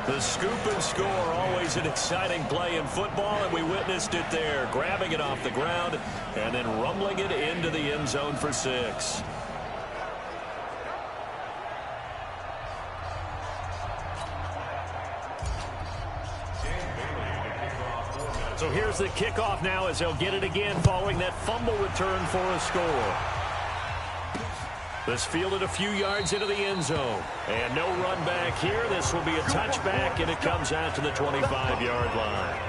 The scoop and score, always an exciting play in football, and we witnessed it there, grabbing it off the ground and then rumbling it into the end zone for 6. So here's the kickoff now as they'll get it again following that fumble return for a score. This fielded a few yards into the end zone. And no run back here. This will be a touchback, and it comes out to the 25-yard line.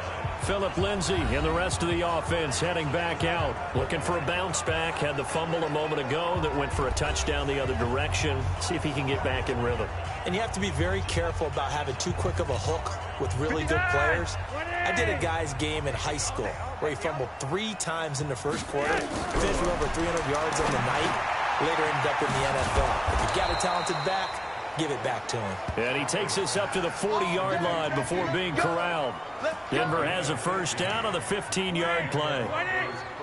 Phillip Lindsay and the rest of the offense heading back out. Looking for a bounce back. Had the fumble a moment ago that went for a touchdown the other direction. See if he can get back in rhythm. And you have to be very careful about having too quick of a hook with really good players. I did a guy's game in high school where he fumbled 3 times in the first quarter. Finished with over 300 yards on the night. Later ended up in the NFL. If you got a talented back, give it back to him. And he takes us up to the 40-yard line before being corralled. Denver has a first down on the 15-yard play.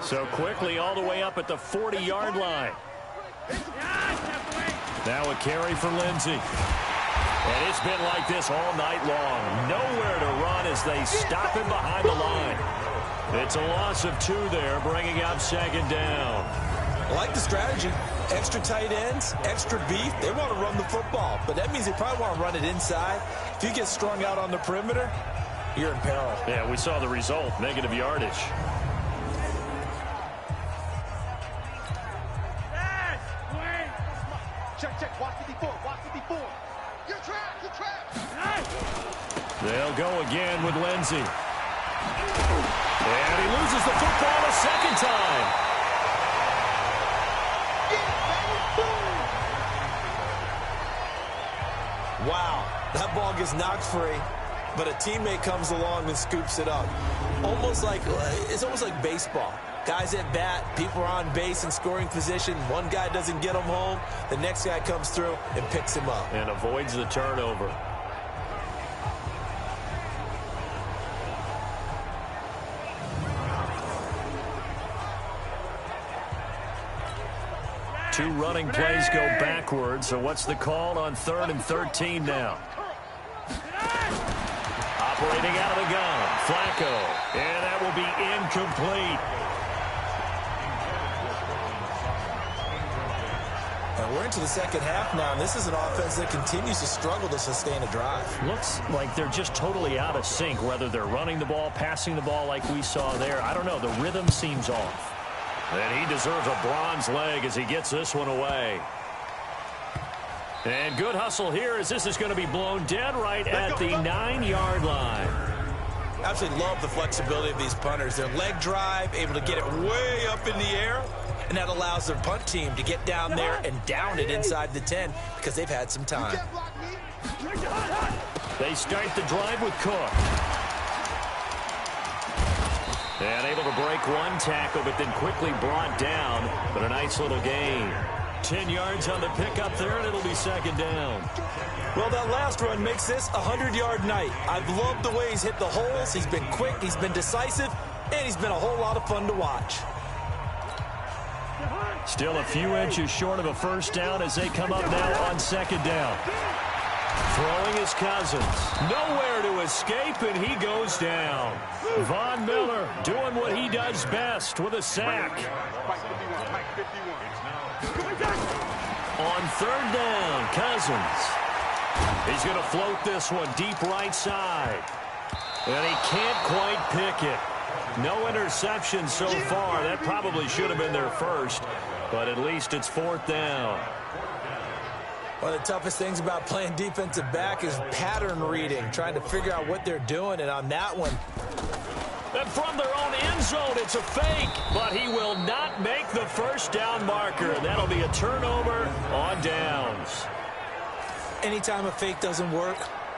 So quickly all the way up at the 40-yard line. Now a carry for Lindsay. And it's been like this all night long. Nowhere to run as they stop him behind the line. It's a loss of 2 there, bringing up second down. I like the strategy. Extra tight ends, extra beef. They want to run the football, but that means they probably want to run it inside. If you get strung out on the perimeter, you're in peril. Yeah, we saw the result, negative yardage. Check, watch 54, watch 54. You're trapped. They'll go again with Lindsay. And he loses the football a second time. Wow, that ball gets knocked free, but a teammate comes along and scoops it up. It's almost like baseball. Guys at bat, people are on base in scoring position. One guy doesn't get him home. The next guy comes through and picks him up. And avoids the turnover. Two running plays go backwards, so what's the call on 3rd and 13 now? Operating out of the gun, Flacco, and that will be incomplete. And we're into the second half now, and this is an offense that continues to struggle to sustain a drive. Looks like they're just totally out of sync, whether they're running the ball, passing the ball like we saw there. I don't know, the rhythm seems off. And he deserves a bronze leg as he gets this one away. And good hustle here as this is going to be blown dead right at the 9-yard line. Absolutely love the flexibility of these punters. Their leg drive, able to get it way up in the air, and that allows their punt team to get down there and down it inside the 10 because they've had some time. They start the drive with Cook. And able to break one tackle, but then quickly brought down. But a nice little gain. 10 yards on the pickup there, and it'll be second down. Well, that last run makes this a 100-yard night. I've loved the way he's hit the holes. He's been quick, he's been decisive, and he's been a whole lot of fun to watch. Still a few inches short of a first down as they come up now on second down. Throwing his Cousins. Nowhere to escape, and he goes down. Von Miller doing what he does best with a sack. On 3rd down, Cousins. He's going to float this one deep right side. And he can't quite pick it. No interception so far. That probably should have been their first, but at least it's 4th down. One of the toughest things about playing defensive back is pattern reading, trying to figure out what they're doing, and on that one. And from their own end zone, it's a fake, but he will not make the first down marker. That'll be a turnover on downs. Anytime a fake doesn't work,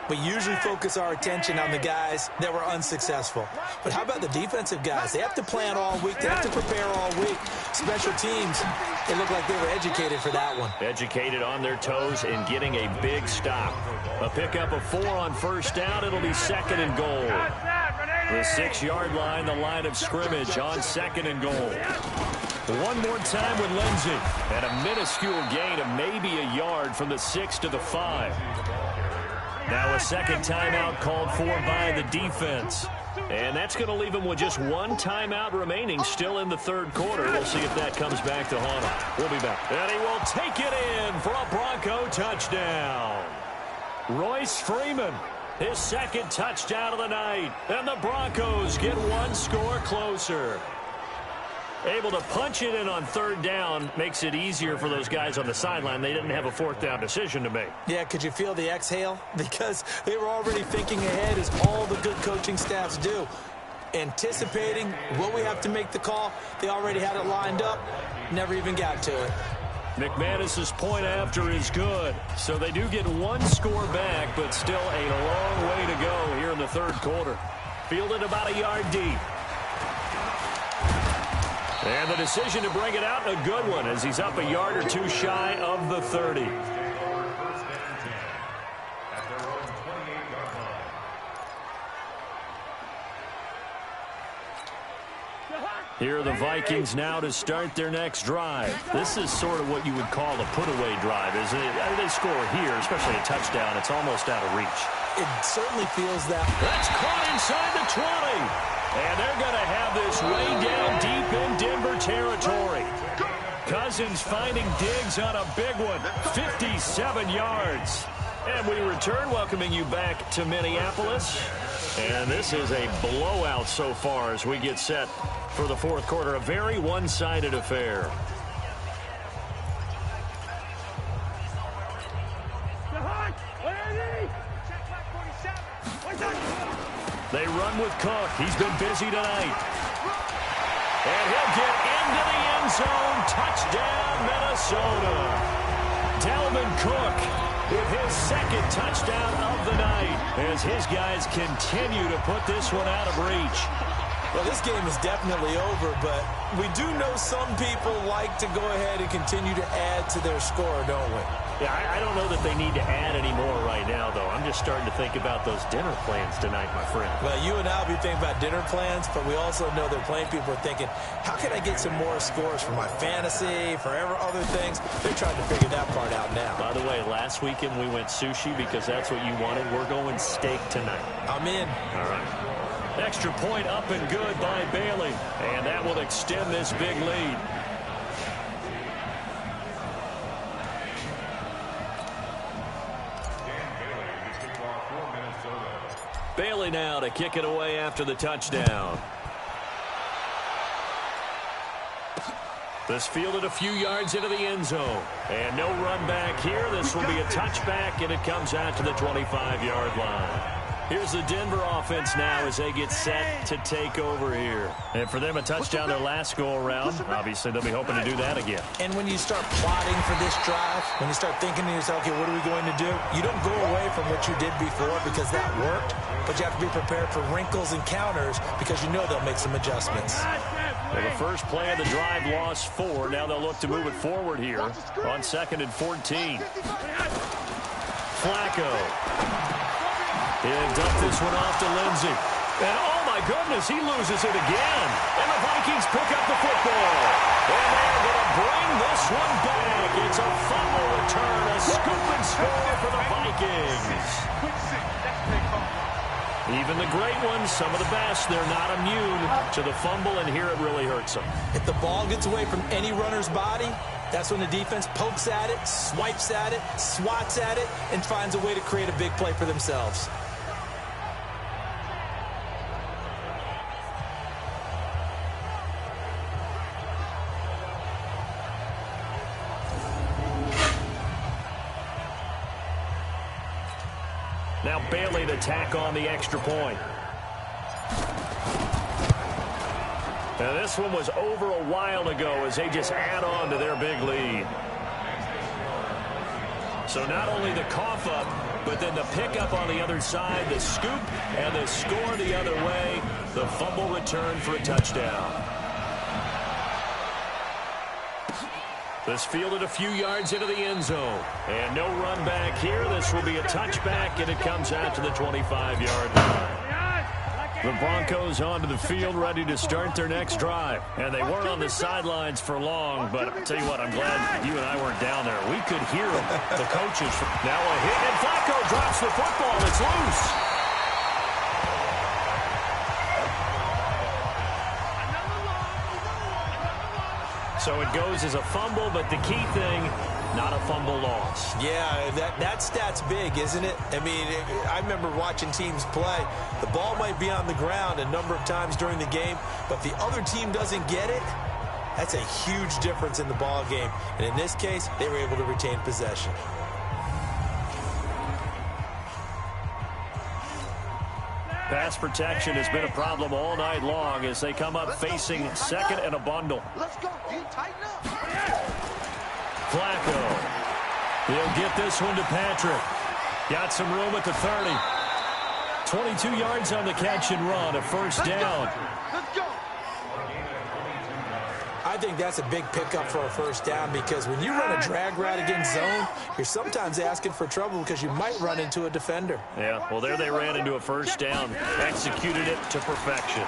we usually focus our attention on the guys that were unsuccessful. But how about the defensive guys? They have to plan all week. They have to prepare all week. Special teams, they look like they were educated for that one. Educated on their toes and getting a big stop. A pickup of 4 on first down. It'll be 2nd and goal. The 6-yard line, the line of scrimmage on 2nd and goal. One more time with Lindsey. And a minuscule gain of maybe a yard from the 6 to the 5. Now a second timeout called for by the defense. And that's going to leave him with just one timeout remaining still in the 3rd quarter. We'll see if that comes back to haunt him. We'll be back. And he will take it in for a Bronco touchdown. Royce Freeman, his 2nd touchdown of the night. And the Broncos get one score closer. Able to punch it in on 3rd down makes it easier for those guys on the sideline. They didn't have a 4th down decision to make. Yeah, could you feel the exhale? Because they were already thinking ahead, as all the good coaching staffs do. Anticipating, will we have to make the call? They already had it lined up. Never even got to it. McManus's point after is good. So they do get one score back, but still a long way to go here in the 3rd quarter. Fielded about a yard deep. And the decision to bring it out, a good one, as he's up a yard or two shy of the 30. Here are the Vikings now to start their next drive. This is sort of what you would call a put-away drive, isn't it? They score here, especially a touchdown. It's almost out of reach. It certainly feels that. That's caught inside the 20. And they're going to have this way down deep in Denver territory. Cousins finding Diggs on a big one, 57 yards. And we return, welcoming you back to Minneapolis. And this is a blowout so far as we get set for the 4th quarter. A very one-sided affair. They run with Cook. He's been busy tonight. And he'll get into the end zone. Touchdown, Minnesota. Dalvin Cook with his 2nd touchdown of the night as his guys continue to put this one out of reach. Well, this game is definitely over, but we do know some people like to go ahead and continue to add to their score, don't we? Yeah, I don't know that they need to add any more right now, though. I'm just starting to think about those dinner plans tonight, my friend. Well, you and I will be thinking about dinner plans, but we also know they're playing people are thinking, how can I get some more scores for my fantasy, for other things? They're trying to figure that part out now. By the way, last weekend we went sushi because that's what you wanted. We're going steak tonight. I'm in. All right. Extra point up and good by Bailey. And that will extend this big lead. Bailey now to kick it away after the touchdown. This fielded a few yards into the end zone. And no run back here. This will be a touchback, and it comes out to the 25-yard line. Here's the Denver offense now as they get set to take over here. And for them, a touchdown their last go-around. Obviously, they'll be hoping to do that again. And when you start plotting for this drive, when you start thinking to yourself, okay, what are we going to do? You don't go away from what you did before because that worked, but you have to be prepared for wrinkles and counters because you know they'll make some adjustments. Well, the first play of the drive lost 4. Now they'll look to move it forward here on 2nd and 14. Flacco. He'll dump this one off to Lindsey. And, oh, my goodness, he loses it again. And the Vikings pick up the football. And they're going to bring this one back. It's a fumble return, a scoop and score for the Vikings. Even the great ones, some of the best, they're not immune to the fumble, and here it really hurts them. If the ball gets away from any runner's body, that's when the defense pokes at it, swipes at it, swats at it, and finds a way to create a big play for themselves. Now Bailey to tack on the extra point. Now this one was over a while ago as they just add on to their big lead. So not only the cough up, but then the pickup on the other side, the scoop, and the score the other way. The fumble return for a touchdown. This fielded a few yards into the end zone. And no run back here. This will be a touchback, and it comes out to the 25-yard line. The Broncos onto the field, ready to start their next drive. And they weren't on the sidelines for long, but I'll tell you what, I'm glad you and I weren't down there. We could hear them, the coaches. Now a hit, and Flacco drops the football. It's loose. So it goes as a fumble, but the key thing, not a fumble loss. Yeah, that stat's big, isn't it? I mean, I remember watching teams play. The ball might be on the ground a number of times during the game, but if the other team doesn't get it, that's a huge difference in the ball game. And in this case, they were able to retain possession. Pass protection has been a problem all night long as they come up facing second and a bundle. Let's go, D. Tighten up. Flacco. He'll get this one to Patrick. Got some room at the 30. 22 yards on the catch and run, a first down. Let's go. I think that's a big pickup for a first down because when you run a drag route against zone, you're sometimes asking for trouble because you might run into a defender. Yeah, well, there they ran into a first down. Executed it to perfection.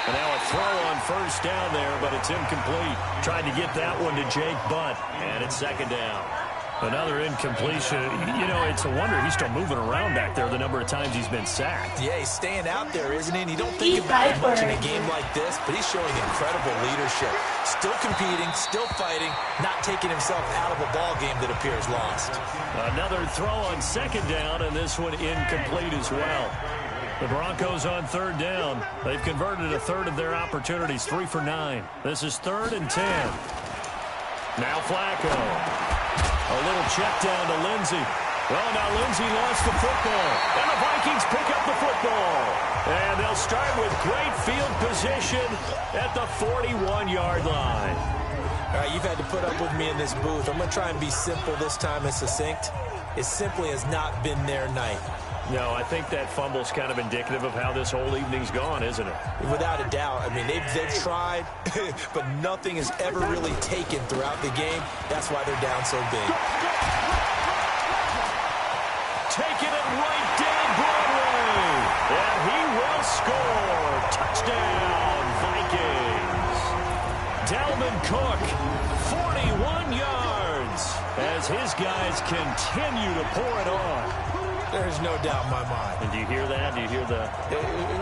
And now a throw on first down there, but it's incomplete. Tried to get that one to Jake Butt, and it's second down. Another incompletion. You know, it's a wonder he's still moving around back there the number of times he's been sacked. Yeah, he's staying out there, isn't he? And you don't think about it much in a game like this, but he's showing incredible leadership. Still competing, still fighting, not taking himself out of a ball game that appears lost. Another throw on second down, and this one incomplete as well. The Broncos on third down. They've converted a third of their opportunities, 3 for 9. This is 3rd and 10. Now Flacco. A little check down to Lindsey. Well, now Lindsey lost the football. And the Vikings pick up the football. And they'll start with great field position at the 41-yard line. All right, you've had to put up with me in this booth. I'm going to try and be simple this time and succinct. It simply has not been their night. No, I think that fumble's kind of indicative of how this whole evening's gone, isn't it? Without a doubt. I mean, they've tried, but nothing has ever really taken throughout the game. That's why they're down so big. Taking it right down Broadway. And he will score. Touchdown, Vikings. Dalvin Cook, 41 yards, as his guys continue to pour it on. There's no doubt in my mind. And do you hear that? Do you hear the...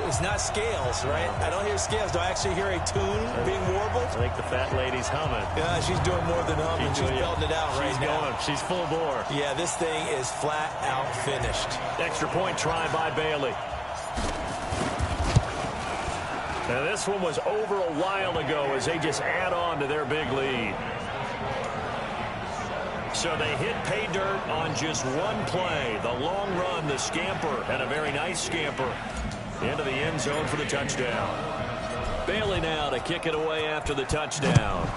It's not scales, right? I don't hear scales. Do I actually hear a tune being warbled? I think the fat lady's humming. Yeah, she's doing more than humming. She's belting it out right now. She's full bore. Yeah, this thing is flat out finished. Extra point try by Bailey. Now this one was over a while ago as they just add on to their big lead. So they hit pay dirt on just one play. The long run, the scamper, and a very nice scamper into the end zone for the touchdown. Bailey now to kick it away after the touchdown.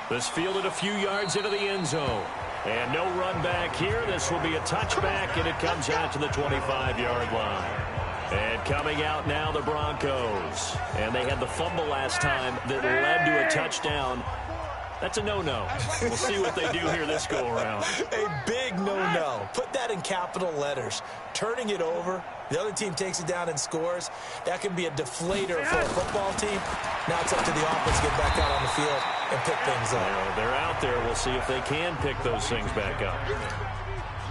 This fielded a few yards into the end zone. And no run back here. This will be a touchback, and it comes out to the 25-yard line. And coming out now, the Broncos. And they had the fumble last time that led to a touchdown. That's a no-no. We'll see what they do here this go-around. A big no-no. Put that in capital letters. Turning it over, the other team takes it down and scores. That can be a deflator for a football team. Now it's up to the offense to get back out on the field and pick things up. They're out there. We'll see if they can pick those things back up.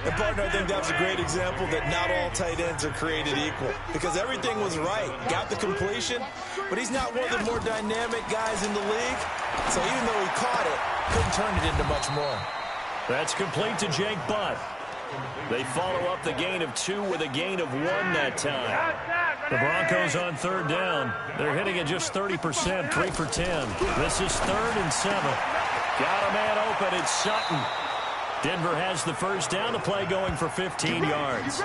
And, partner, I think that's a great example that not all tight ends are created equal because everything was right. Got the completion, but he's not one of the more dynamic guys in the league. So even though he caught it, couldn't turn it into much more. That's complete to Jake Butt. They follow up the gain of 2 with a gain of 1 that time. The Broncos on third down. They're hitting at just 30%, 3 for 10. This is 3rd and 7. Got a man open. It's Sutton. Denver has the first down, the play going for 15 yards.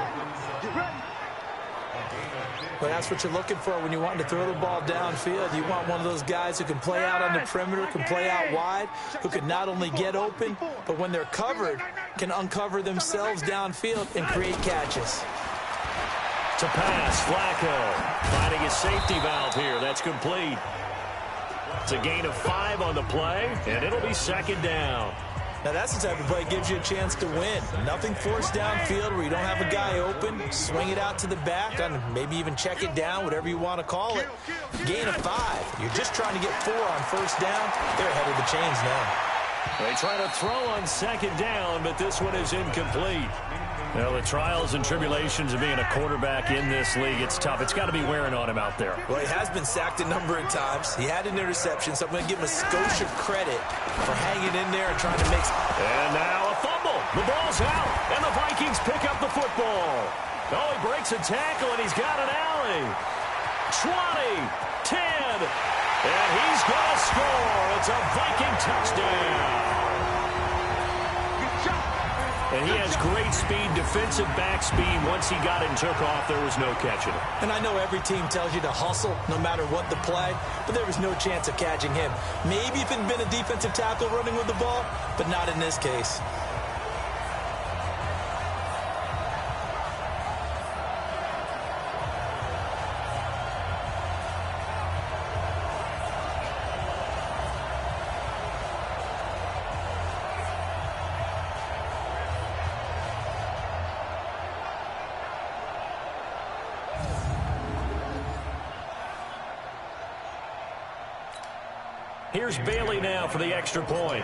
Well, that's what you're looking for when you want to throw the ball downfield. You want one of those guys who can play out on the perimeter, can play out wide, who can not only get open, but when they're covered, can uncover themselves downfield and create catches. To pass, Flacco finding his safety valve here. That's complete. It's a gain of 5 on the play, and it'll be second down. Now, that's the type of play that gives you a chance to win. Nothing forced downfield where you don't have a guy open. Swing it out to the back, and maybe even check it down, whatever you want to call it. Gain of 5. You're just trying to get 4 on first down. They're ahead of the chains now. They try to throw on second down, but this one is incomplete. Now, the trials and tribulations of being a quarterback in this league, it's tough. It's got to be wearing on him out there. Well, he has been sacked a number of times. He had an interception, so I'm going to give him a Scotia credit for hanging in there and trying to make... And now a fumble. The ball's out, and the Vikings pick up the football. Oh, he breaks a tackle, and he's got an alley. 20, 10, and he's going to score. It's a Viking touchdown. And he has great speed, defensive back speed. Once he got it and took off, there was no catching him. And I know every team tells you to hustle no matter what the play, but there was no chance of catching him. Maybe if it had been a defensive tackle running with the ball, but not in this case. Here's Bailey now for the extra point.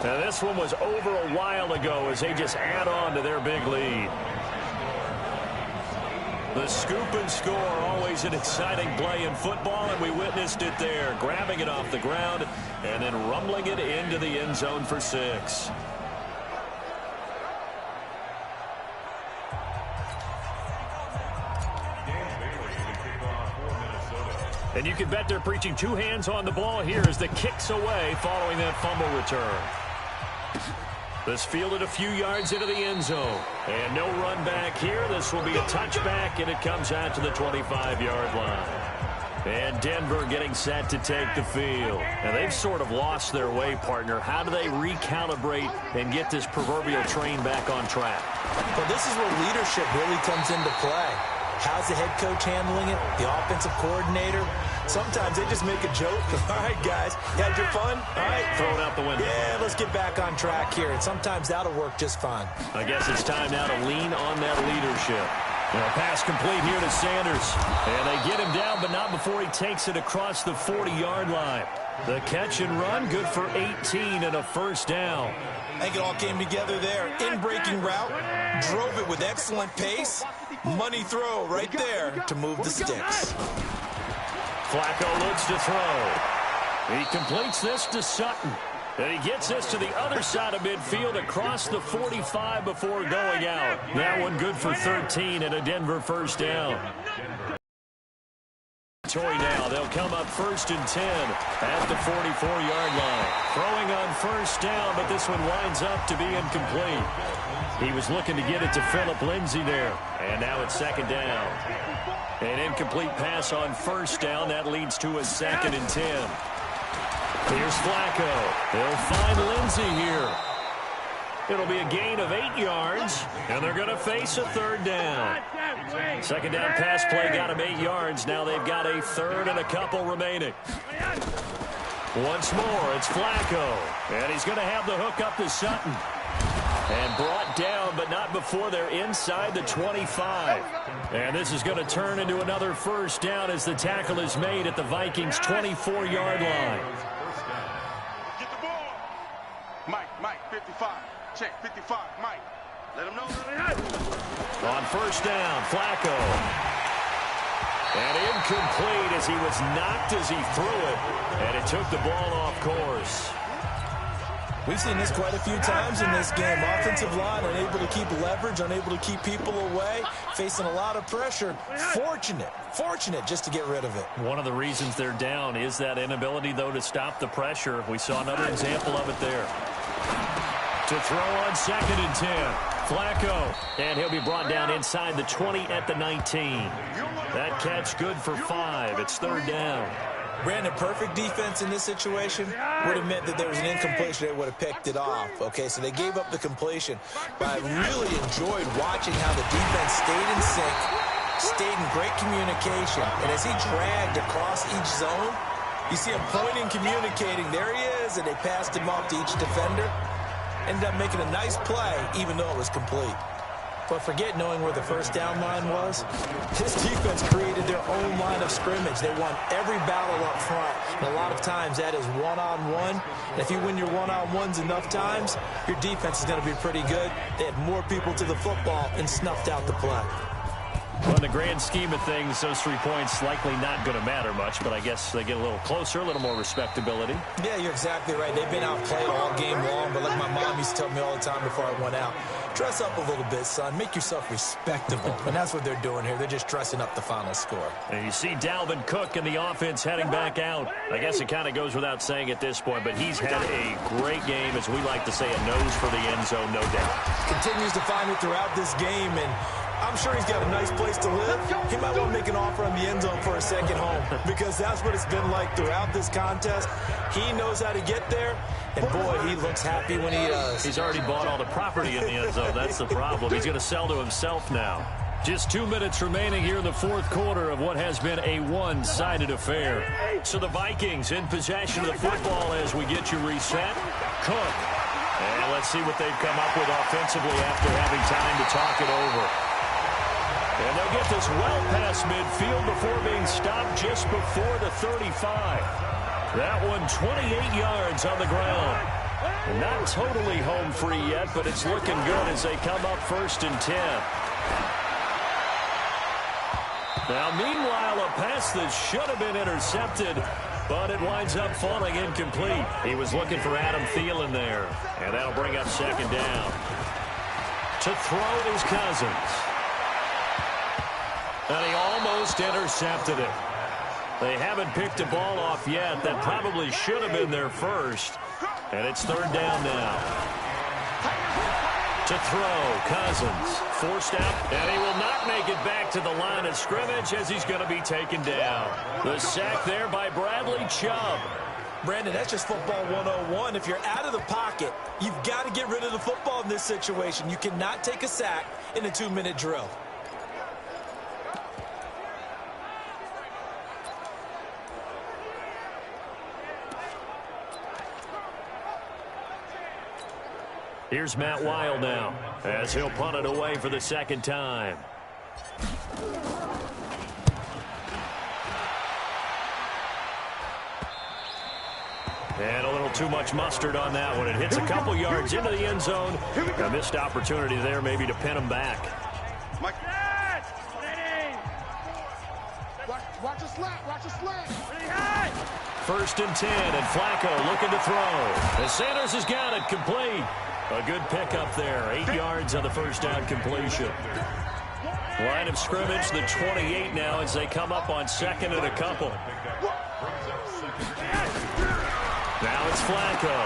Now this one was over a while ago as they just add on to their big lead. The scoop and score, always an exciting play in football, and we witnessed it there. Grabbing it off the ground and then rumbling it into the end zone for 6. And you can bet they're preaching 2 hands on the ball here as the kick's away following that fumble return. This fielded a few yards into the end zone. And no run back here. This will be a touchback, and it comes out to the 25-yard line. And Denver getting set to take the field. And they've sort of lost their way, partner. How do they recalibrate and get this proverbial train back on track? Well, this is where leadership really comes into play. How's the head coach handling it? The offensive coordinator? Sometimes they just make a joke. All right, guys, you had your fun? All right. Throw it out the window. Yeah, let's get back on track here. And sometimes that'll work just fine. I guess it's time now to lean on that leadership. Well, pass complete here to Sanders. And they get him down, but not before he takes it across the 40-yard line. The catch and run, good for 18 and a first down. I think it all came together there. In-breaking route, drove it with excellent pace. Money throw right there to move the sticks. Flacco looks to throw. He completes this to Sutton. And he gets this to the other side of midfield across the 45 before going out. That one good for 13 and a Denver first down. Now they'll come up 1st and 10 at the 44-yard line. Throwing on first down, but this one winds up to be incomplete. He was looking to get it to Phillip Lindsay there. And now it's 2nd down. An incomplete pass on first down. That leads to a 2nd and 10. Here's Flacco. They'll find Lindsay here. It'll be a gain of 8 yards, and they're going to face a 3rd down. 2nd down pass play got him 8 yards. Now they've got a 3rd and a couple remaining. Once more, it's Flacco, and he's going to have the hook up to Sutton. And brought down, but not before they're inside the 25. And this is going to turn into another first down as the tackle is made at the Vikings' 24-yard line. Get the ball. Mike, 55. Check, 55, Mike. Let him know. On first down, Flacco. And incomplete as he was knocked as he threw it. And it took the ball off course. We've seen this quite a few times in this game. Offensive line unable to keep leverage, unable to keep people away, facing a lot of pressure. Fortunate just to get rid of it. One of the reasons they're down is that inability, though, to stop the pressure. We saw another example of it there. To throw on 2nd and 10. Flacco. And he'll be brought down inside the 20 at the 19. That catch good for 5. It's 3rd down. Brandon, perfect defense in this situation would have meant that there was an incompletion. They would have picked it off. Okay, so they gave up the completion. But I really enjoyed watching how the defense stayed in sync, stayed in great communication. And as he dragged across each zone, You see him pointing, communicating. There he is, and they passed him off to each defender. Ended up making a nice play, even though it was complete. But forget knowing where the first down line was. This defense created their own line of scrimmage. They won every battle up front. And a lot of times that is one-on-one. And if you win your one-on-ones enough times, your defense is going to be pretty good. They had more people to the football and snuffed out the play. Well, in the grand scheme of things, those 3 points likely not going to matter much, but I guess they get a little closer, a little more respectability. Yeah, you're exactly right. They've been outplayed all game long, but like my mom used to tell me all the time before I went out, dress up a little bit, son. Make yourself respectable. And that's what they're doing here. They're just dressing up the final score. And you see Dalvin Cook and the offense heading back out. I guess it kind of goes without saying at this point, but he's had a great game, as we like to say, a nose for the end zone, no doubt. Continues to find it throughout this game, and I'm sure he's got a nice place to live. He might want to make an offer on the end zone for a second home, because that's what it's been like throughout this contest. He knows how to get there, and boy, he looks happy when he does. He's already bought all the property in the end zone. That's the problem. He's going to sell to himself now. Just 2 minutes remaining here in the fourth quarter of what has been a one-sided affair. So the Vikings in possession of the football as we get you reset. Cook. And let's see what they've come up with offensively after having time to talk it over. And they'll get this well past midfield before being stopped just before the 35. That one 28 yards on the ground. And not totally home free yet, but it's looking good as they come up 1st and 10. Now, meanwhile, a pass that should have been intercepted, but it winds up falling incomplete. He was looking for Adam Thielen there, and that'll bring up 2nd down. To throw is Cousins. And he almost intercepted it. They haven't picked a ball off yet. That probably should have been their first. And it's 3rd down now. To throw, Cousins. Forced out, and he will not make it back to the line of scrimmage as he's going to be taken down. The sack there by Bradley Chubb. Brandon, that's just football 101. If you're out of the pocket, you've got to get rid of the football in this situation. You cannot take a sack in a 2-minute drill. Here's Matt Wild now as he'll punt it away for the 2nd time. And a little too much mustard on that one. It hits a couple yards into the end zone. A missed opportunity there maybe to pin him back. Watch a slant. Watch a slant. 1st and 10, and Flacco looking to throw. And Sanders has got it complete. A good pickup there. 8 yards on the 1st down completion. Line of scrimmage, the 28 now as they come up on 2nd and a couple. Now it's Flacco.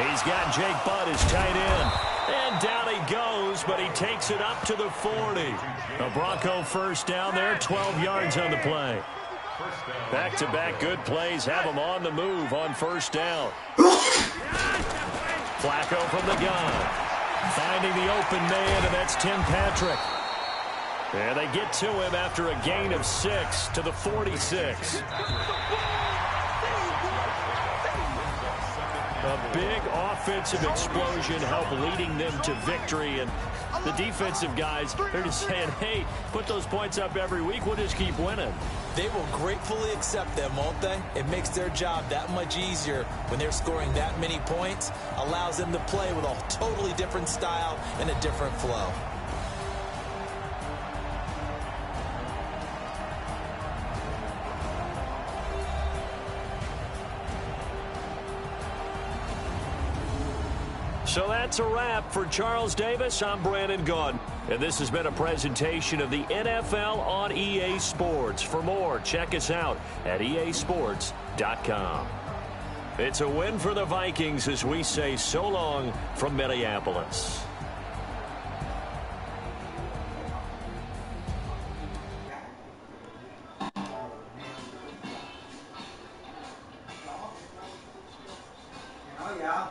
He's got Jake Butt as tight end. And down he goes, but he takes it up to the 40. A Bronco 1st down there, 12 yards on the play. Back-to-back good plays have him on the move on 1st down. Flacco from the gun. Finding the open man, and that's Tim Patrick. And they get to him after a gain of 6 to the 46. A big offensive explosion helped leading them to victory. And the defensive guys, they're just saying, hey, put those points up every week. We'll just keep winning. They will gratefully accept them, won't they? It makes their job that much easier when they're scoring that many points. Allows them to play with a totally different style and a different flow. So that's a wrap for Charles Davis. I'm Brandon Gunn. And this has been a presentation of the NFL on EA Sports. For more, check us out at easports.com. It's a win for the Vikings as we say so long from Minneapolis. Oh, yeah.